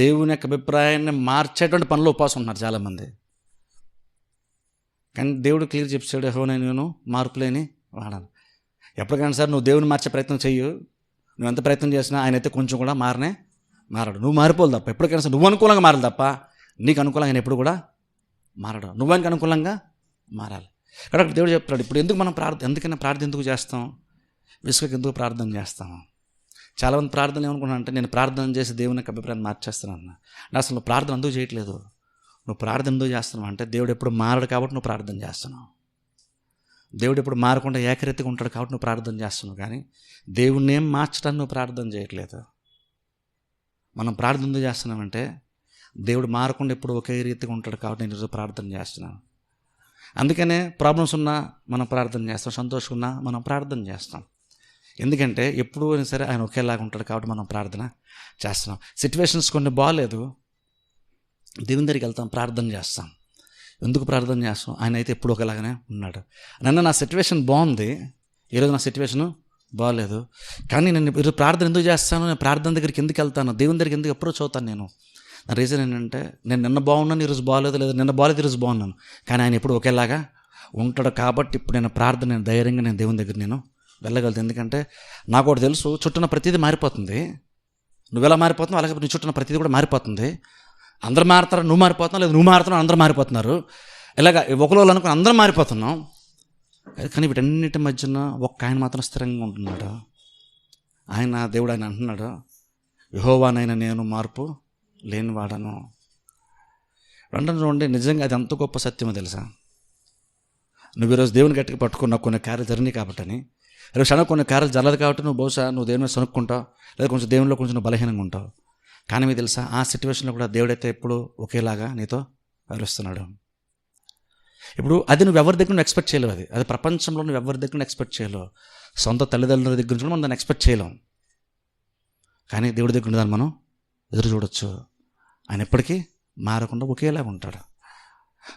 దేవుని యొక్క అభిప్రాయాన్ని మార్చేటువంటి పనులు ఉపవాసం ఉన్నారు చాలామంది. కానీ దేవుడు క్లియర్ చెప్పాడు, యెహోవా నేను మార్పులేని వాడను. ఎప్పటికైనా సార్ నువ్వు దేవుని మార్చే ప్రయత్నం చెయ్యు, నువ్వు ఎంత ప్రయత్నం చేసినా ఆయన అయితే కొంచెం కూడా మారడు. నువ్వు మారిపోవాలి తప్ప, ఎప్పటికైనా సరే నువ్వు అనుకూలంగా మారాలి తప్ప నీకు అనుకూలంగా ఆయన ఎప్పుడు కూడా మారడు. నువ్వానికి అనుకూలంగా మారాలి. కాబట్టి దేవుడు చెప్తాడు, ఇప్పుడు ఎందుకు మనం ఎందుకైనా ప్రార్థన ఎందుకు చేస్తాం, విసుగుకి ఎందుకు ప్రార్థన చేస్తాం? చాలామంది ప్రార్థన ఏమనుకున్నా అంటే, నేను ప్రార్థన చేసి దేవుని యొక్క అభిప్రాయాన్ని మార్చేస్తానన్న. అసలు నువ్వు ప్రార్థన ఎందుకు చేయట్లేదు? నువ్వు ప్రార్థన ఎందుకు చేస్తున్నావు అంటే, దేవుడు ఎప్పుడు మారడు కాబట్టి నువ్వు ప్రార్థన చేస్తున్నావు. దేవుడు ఎప్పుడు మారకుండా ఏకరీతిగా ఉంటాడు కాబట్టి నువ్వు ప్రార్థన చేస్తున్నావు. కానీ దేవుణ్ణి ఏం మార్చడానికి నువ్వు ప్రార్థన చేయట్లేదు. మనం ప్రార్థన ఎందుకు చేస్తున్నామంటే, దేవుడు మారకుండా ఎప్పుడు ఒకే రీతిగా ఉంటాడు కాబట్టి నేను ఈరోజు ప్రార్థన చేస్తున్నాను. అందుకనే ప్రాబ్లమ్స్ ఉన్నా మనం ప్రార్థన చేస్తాం, సంతోషం ఉన్నా మనం ప్రార్థన చేస్తాం. ఎందుకంటే ఎప్పుడు అయినా సరే ఆయన ఒకేలాగా ఉంటాడు కాబట్టి మనం ప్రార్థన చేస్తున్నాం. సిచ్యువేషన్స్ కొన్ని బాగాలేదు, దేవుని దగ్గరికి వెళ్తాం, ప్రార్థన చేస్తాం. ఎందుకు ప్రార్థన చేస్తాం? ఆయన అయితే ఎప్పుడు ఒకలాగానే ఉన్నాడు. నన్ను నా సిచ్యువేషన్ బాగుంది, ఈరోజు నా సిచ్యువేషను బాగాలేదు, కానీ నేను ఈరోజు ప్రార్థన ఎందుకు చేస్తాను? నేను ప్రార్థన దగ్గరికి ఎందుకు వెళ్తాను? దేవుని దగ్గరికి ఎందుకు అప్రోచ్ అవుతాను? నా రీజన్ ఏంటంటే, నేను నిన్న బాగున్నాను ఈరోజు బాగాలేదు, లేదా నిన్న బాగాలేదు ఈరోజు బాగున్నాను, కానీ ఆయన ఎప్పుడు ఒకేలాగా ఉంటాడు కాబట్టి ఇప్పుడు నేను ప్రార్థన ధైర్యంగా నేను దేవుని దగ్గర నేను వెళ్ళగలుగుతాను. ఎందుకంటే నాకు ఒకటి తెలుసు, చుట్టూన ప్రతిదీ మారిపోతుంది. నువ్వు ఎలా మారిపోతున్నావు అలాగే నీ చుట్టూన ప్రతిదీ కూడా మారిపోతుంది. అందరూ మారుతారు, నువ్వు మారిపోతున్నావు, లేదా నువ్వు మారుతున్నావు అందరూ మారిపోతున్నారు. ఇలాగ ఒకరు అనుకుని అందరం మారిపోతున్నాం. కానీ వీటన్నిటి మధ్యన ఒక్క ఆయన మాత్రం స్థిరంగా ఉంటున్నాడు. ఆయన దేవుడు ఆయన అంటున్నాడు, యెహోవానైనా నేను మార్పు లేనివాడను. వెంటనే చూడండి, నిజంగా అది ఎంత గొప్ప సత్యమో తెలుసా? నువ్వు ఈరోజు దేవుని గట్టిగా పట్టుకున్నావు, కొన్ని కార్యాలు జరిగినాయి కాబట్టి అని. రేపు క్షణం కొన్ని కార్యాలు జరగదు కాబట్టి నువ్వు బహుశా నువ్వు దేవుని మీద సనుక్కుంటావు, లేదా కొంచెం దేవునిలో కొంచెం బలహీనంగా ఉంటావు. కానీ మీకు తెలుసా, ఆ సిచ్యువేషన్లో కూడా దేవుడైతే ఎప్పుడు ఒకేలాగా నీతో వ్యవహరిస్తున్నాడు. ఇప్పుడు అది నువ్వు ఎవరి దగ్గర నువ్వు ఎక్స్పెక్ట్ చేయలేవు. అది ప్రపంచంలో నువ్వు ఎవరి దగ్గర ఎక్స్పెక్ట్ చేయలేవు. సొంత తల్లిదండ్రుల దగ్గర నుంచి మనం దాన్ని ఎక్స్పెక్ట్ చేయలేం. కానీ దేవుడి దగ్గర దాన్ని మనం ఎదురు చూడొచ్చు. ఆయన ఎప్పటికీ మారకుండా ఒకేలాగా ఉంటాడు.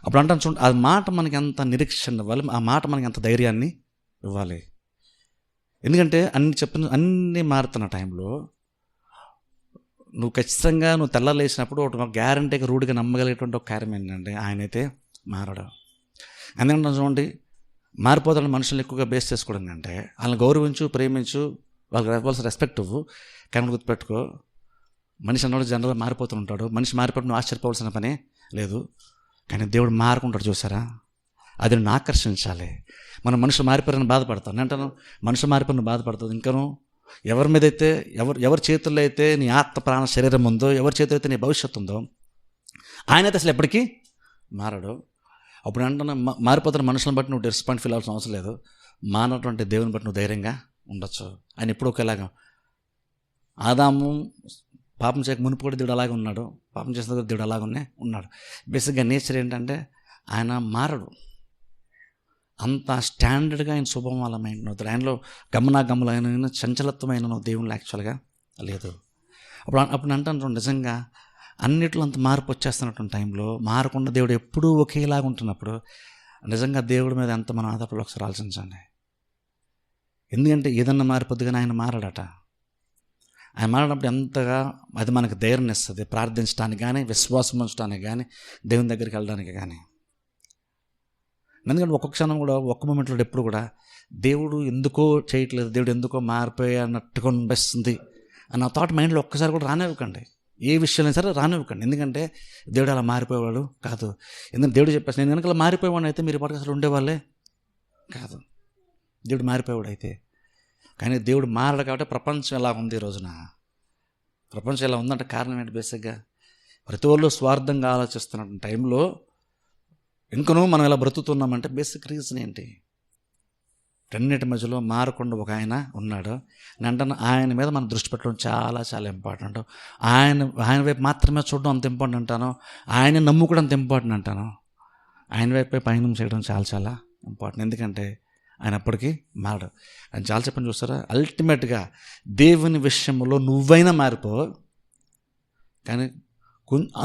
అప్పుడు అంటాను చూడండి, ఆ మాట మనకి ఎంత నిరీక్షణ ఇవ్వాలి, ఆ మాట మనకి ఎంత ధైర్యాన్ని ఇవ్వాలి. ఎందుకంటే అన్నీ మారుతున్న టైంలో నువ్వు ఖచ్చితంగా నువ్వు తెల్లలేసినప్పుడు ఒక గ్యారంటీగా రూఢిగా నమ్మగలిగేటువంటి ఒక కార్యం ఏంటంటే, ఆయనైతే మారడు. ఎందుకంటే చూడండి, మారిపోతాడు మనుషులను ఎక్కువగా బేస్ చేసుకోవడం అంటే, వాళ్ళని గౌరవించు, ప్రేమించు, వాళ్ళకి ఇవ్వాల్సిన రెస్పెక్ట్ ఇవ్వు. కానీ గుర్తుపెట్టుకో, మనిషి అన్నవాడు జనరల్గా మారిపోతూ ఉంటాడు. మనిషి మారిపోవడం నువ్వు ఆశ్చర్యపోవాల్సిన పనే లేదు. కానీ దేవుడు మారుకుంటాడు, చూసారా? అది నిన్ను ఆకర్షించాలి. మనం మనుషులు మారిపోయారని బాధపడతాం. నేను అంటాను, మనుషులు మారిపోయిన బాధపడతావు. ఇంకను ఎవరి మీద అయితే ఎవరి చేతుల్లో అయితే నీ ఆత్మ ప్రాణ శరీరం ఉందో, ఎవరి చేతుల్లో అయితే నీ భవిష్యత్తు ఉందో, ఆయన అయితే అసలు ఎప్పటికీ మారడు. అప్పుడు అంటున్నా, మారిపోతున్న మనుషులను బట్టి నువ్వు డిసప్పాయింట్ ఫీల్ అవ్వాల్సిన అవసరం లేదు. మానటువంటి దేవుని బట్టి నువ్వు ధైర్యంగా ఉండొచ్చు. ఆయన ఎప్పుడు ఒకేలాగా. ఆదాము పాపం చేయక మునుపు కూడా దేవుడు అలాగే ఉన్నాడు, పాపం చేసిన దగ్గర దేవుడు అలాగనే ఉన్నాడు. బేసిక్గా నేచర్ ఏంటంటే ఆయన మారడు. అంత స్టాండర్డ్గా ఆయన స్వభావం అలా మెయింటైన్ అవుతాడు. ఆయనలో గమనాగమలైన చంచలత్వమైన దేవుళ్ళు యాక్చువల్గా లేదు. అప్పుడు అంటాను నిజంగా అన్నిట్లో అంత మార్పు వచ్చేస్తున్నటువంటి టైంలో మారకుండా దేవుడు ఎప్పుడూ ఒకేలాగా ఉంటున్నప్పుడు నిజంగా దేవుడి మీద ఎంత మనం ఆధారపడి ఒకసారి ఆలోచించండి. ఎందుకంటే ఏదన్నా మారిపోద్దుగానే ఆయన మారాడట. ఆయన మారినప్పుడు ఎంతగా అది మనకు ధైర్యం ఇస్తుంది ప్రార్థించడానికి కానీ, విశ్వాసం ఉంచడానికి కానీ, దేవుని దగ్గరికి వెళ్ళడానికి కానీ. ఎందుకంటే ఒక్కొక్క క్షణం కూడా ఒక్క మూమెంట్లో ఎప్పుడు కూడా దేవుడు ఎందుకో చేయట్లేదు, దేవుడు ఎందుకో మారిపోయా అన్నట్టుగా అనిపిస్తుంది అన్న థాట్ మైండ్లో ఒక్కసారి కూడా రానివ్వకండి. ఏ విషయాలైనా సరే రానివ్వకండి. ఎందుకంటే దేవుడు అలా మారిపోయేవాడు కాదు. ఎందుకంటే దేవుడు చెప్పేసి నేను వెనకాల మారిపోయేవాడిని అయితే మీరు పాటికి అసలు ఉండేవాళ్ళే కాదు. దేవుడు మారిపోయేవాడు అయితే. కానీ దేవుడు మారడు కాబట్టి ప్రపంచం ఎలా ఉంది ఈ రోజున. ప్రపంచం ఎలా ఉందంటే కారణం ఏంటి? బేసిక్గా ప్రతి వాళ్ళు స్వార్థంగా ఆలోచిస్తున్న టైంలో ఇంకనూ మనం ఇలా బ్రతుకుతున్నామంటే బేసిక్ రీజన్ ఏంటి? రెండింటి మధ్యలో మారకుండా ఒక ఆయన ఉన్నాడు. నేను ఆయన మీద మనం దృష్టి పెట్టడం చాలా చాలా ఇంపార్టెంట్. ఆయన వైపు మాత్రమే చూడడం అంత ఇంపార్టెంట్ అంటాను. ఆయన నమ్ముకోవడం అంత ఇంపార్టెంట్ అంటాను. ఆయన వైపే పయనం చేయడం చాలా చాలా ఇంపార్టెంట్. ఎందుకంటే ఆయన అప్పటికీ మారడు. ఆయన చాలా చెప్పని చూస్తారా, అల్టిమేట్గా దేవుని విషయంలో నువ్వైనా మారిపో, కానీ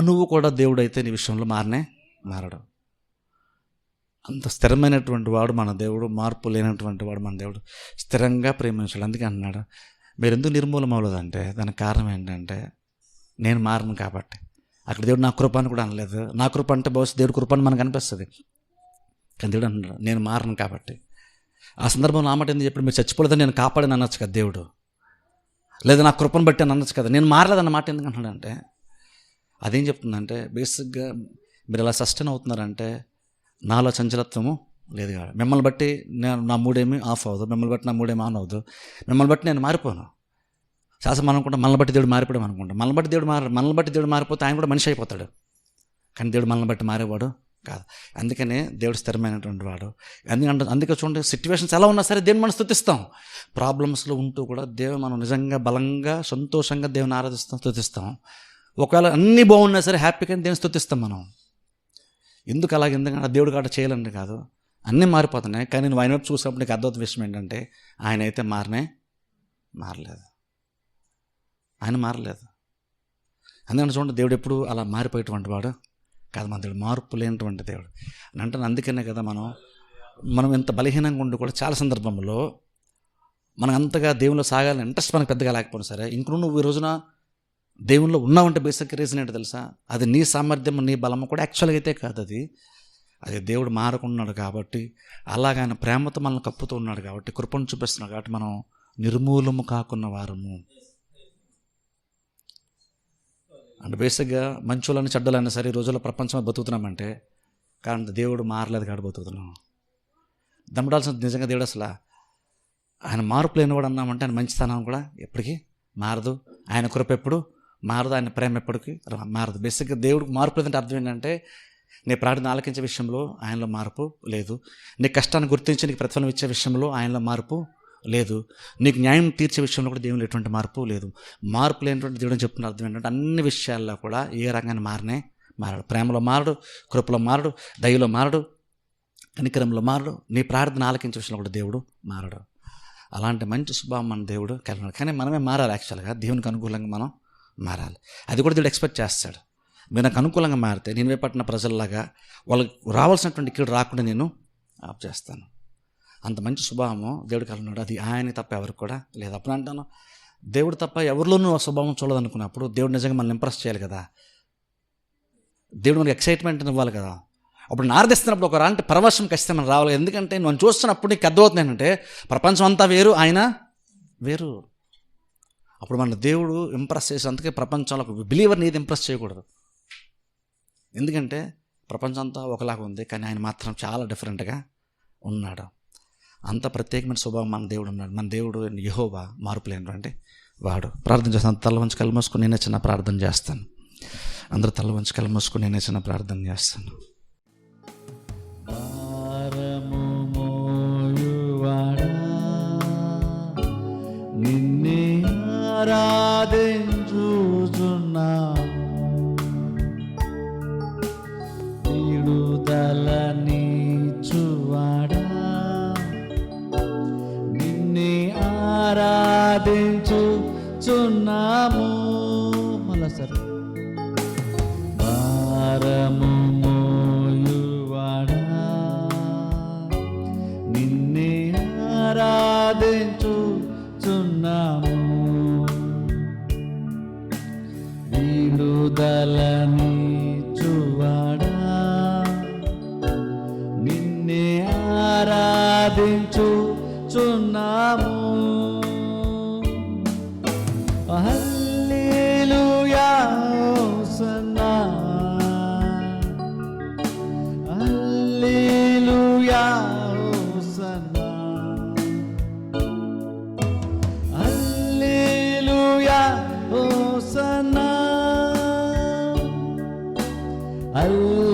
నువ్వు కూడా దేవుడు అయితే నీ విషయంలో మారడు. అంత స్థిరమైనటువంటి వాడు మన దేవుడు, మార్పు లేనటువంటి వాడు మన దేవుడు. స్థిరంగా ప్రేమించాడు. అందుకే అంటున్నాడు మీరు ఎందుకు నిర్మూలం అవ్వలేదంటే దానికి కారణం ఏంటంటే నేను మారను కాబట్టి. అక్కడ దేవుడు నా కృప అని కూడా అనలేదు. నా కృప అంటే బహుశా దేవుడి కృప అని మనకు అనిపిస్తుంది, కానీ దేవుడు అంటున్నాడు నేను మారను కాబట్టి. ఆ సందర్భంలో నా మాట ఎందుకు చెప్పి మీరు చచ్చిపోలేదని నేను కాపాడని అనొచ్చు కదా దేవుడు, లేదా నా కృపను బట్టి అని అనొచ్చు కదా. నేను మారలేదన్న మాట ఎందుకు అంటున్నాడంటే అదేం చెప్తుందంటే బేసిక్గా మీరు ఎలా సస్టైన్ అవుతున్నారంటే నాలో చంచలత్వము లేదు కాదు. మిమ్మల్ని బట్టి నా మూడేమి ఆఫ్ అవ్వదు, మిమ్మల్ని బట్టి నా మూడేమి ఆన్ అవ్వదు, మిమ్మల్ని బట్టి నేను మారిపోను. శాస్త్రం అనుకుంటా మనల్ని బట్టి దేవుడు మారిపోయాం అనుకుంటాం. మనల్ని బట్టి దేవుడు మారిపోతే ఆయన కూడా మనిషి అయిపోతాడు. కానీ దేవుడు మనల్ని బట్టి మారేవాడు కాదు. అందుకనే దేవుడు స్థిరమైనటువంటి వాడు. అందుకే చూడండి, సిచ్యువేషన్స్ ఎలా ఉన్నా సరే దేవుని మనం స్తుతిస్తాం. ప్రాబ్లమ్స్లో ఉంటూ కూడా దేవుడు మనం నిజంగా బలంగా సంతోషంగా దేవుని ఆరాధిస్తాం, స్తుతిస్తాం. ఒకవేళ అన్నీ బాగున్నా సరే హ్యాపీగా దేవుని స్తుతిస్తాం మనం. ఎందుకు అలాగే? ఎందుకంటే దేవుడు కాడ చేయాలండి కాదు, అన్నీ మారిపోతున్నాయి. కానీ నువ్వు ఆయన వైపు చూసినప్పుడు నీకు అద్భుత విషయం ఏంటంటే ఆయన అయితే మారలేదు. ఆయన మారలేదు. అందుకని చూడండి, దేవుడు ఎప్పుడు అలా మారిపోయేటువంటి వాడు కాదు. మన దేవుడు మార్పు లేనటువంటి దేవుడు అని అంటాను. అందుకనే కదా మనం ఎంత బలహీనంగా ఉండి కూడా చాలా సందర్భంలో మనం అంతగా దేవుళ్ళు సాగాలని ఇంట్రెస్ట్ మనకు పెద్దగా లేకపోయినా సరే ఇంక నువ్వు ఈ రోజున దేవుల్లో ఉన్నావంటే బేసిక్ రీజన్ ఏంటో తెలుసా? అది నీ సామర్థ్యం, నీ బలము కూడా యాక్చువల్గా అయితే కాదు. అది దేవుడు మారకున్నాడు కాబట్టి, అలాగ ఆయన ప్రేమతో మనల్ని కప్పుతూ ఉన్నాడు కాబట్టి, కృపను చూపిస్తున్నాడు కాబట్టి మనం నిర్మూలము కాకున్న వారము. అంటే బేసిక్గా మంచులని చెడ్డలైనా సరే ఈ రోజుల్లో ప్రపంచంలో బతుకుతున్నామంటే కానీ దేవుడు మారలేదు కాబట్టి బతుకుతున్నాం. దమ్మడాల్సిన నిజంగా దేవుడు అసలు ఆయన మార్పు లేనివాడు అన్నామంటే ఆయన మంచితనం కూడా ఎప్పటికీ మారదు, ఆయన కృప ఎప్పుడు మారదు, ఆయన ప్రేమ ఎప్పటికీ మారదు. బేసిక్గా దేవుడికి మార్పు లేదంటే అర్థం ఏంటంటే నీ ప్రార్థన ఆలకించే విషయంలో ఆయనలో మార్పు లేదు, నీ కష్టాన్ని గుర్తించి నీకు ప్రతిఫలం ఇచ్చే విషయంలో ఆయనలో మార్పు లేదు, నీకు న్యాయం తీర్చే విషయంలో కూడా దేవుని ఎటువంటి మార్పు లేదు. మార్పు లేనటువంటి దేవుడు అని చెప్తున్న అర్థం ఏంటంటే అన్ని విషయాల్లో కూడా ఏ రంగాన్ని మారడు. ప్రేమలో మారడు, కృపలో మారడు, దయలో మారడు, కనికరంలో మారడు, నీ ప్రార్థన ఆలకించే విషయంలో కూడా దేవుడు మారడు. అలాంటి మంచి స్వభావం మన దేవుడు కలిగినాడు. కానీ మనమే మారాలి. యాక్చువల్గా దేవునికి అనుకూలంగా మనం మారాలి. అది కూడా దేవుడు ఎక్స్పెక్ట్ చేస్తాడు. మీరు నాకు అనుకూలంగా మారితే నేను వేపట్టిన ప్రజల్లాగా వాళ్ళకి రావాల్సినటువంటి కీడు రాకుండా నేను ఆప్ చేస్తాను. అంత మంచి స్వభావము దేవుడికి కలిగినాడు. అది ఆయన తప్ప ఎవరికి కూడా లేదు. అప్పుడు అంటాను, దేవుడు తప్ప ఎవరిలోనూ ఆ స్వభావం చూడదనుకున్నప్పుడు దేవుడు నిజంగా మనల్ని ఇంప్రెస్ చేయాలి కదా, దేవుడు మనకి ఎక్సైట్మెంట్ ఇవ్వాలి కదా. అప్పుడు ఆరాధిస్తున్నప్పుడు ఒక రాంటి పరవశం ఖచ్చితంగా మనం రావాలి. ఎందుకంటే నువ్వు చూస్తున్నప్పుడు నీకు అర్థమవుతుంది ఏంటంటే ప్రపంచం అంతా వేరు, ఆయన వేరు. అప్పుడు మన దేవుడు ఇంప్రెస్ చేసి, అందుకే ప్రపంచంలో ఒక బిలీవర్ని ఏది ఇంప్రెస్ చేయకూడదు. ఎందుకంటే ప్రపంచం అంతా ఒకలాగా ఉంది, కానీ ఆయన మాత్రం చాలా డిఫరెంట్గా ఉన్నాడు. అంత ప్రత్యేకమైన స్వభావం మన దేవుడు ఉన్నాడు. మన దేవుడు యెహోవా మార్పు లేనటువంటి వాడు. ప్రార్థన చేస్తాను. తల వంచి కళ్ళు మూసుకొని నేనే చిన్న ప్రార్థన చేస్తాను. అందరూ తల వంచి కళ్ళు మూసుకొని నేనే చిన్న ప్రార్థన చేస్తాను. నిన్నే ఆరాధించుచున్నాము, విడుదల నీచువాడా ఆరాధించుచున్నాము. మళ్ళా సార్ భారము మోయువాడా నిన్నే ఆరాధించుచున్నాము. విడుదలనిచ్చువాడా నిన్నే ఆరాధించుచున్నాము. Hallelujah hosanna hallelujah hosanna hallelujah hosanna హల్లెలూయా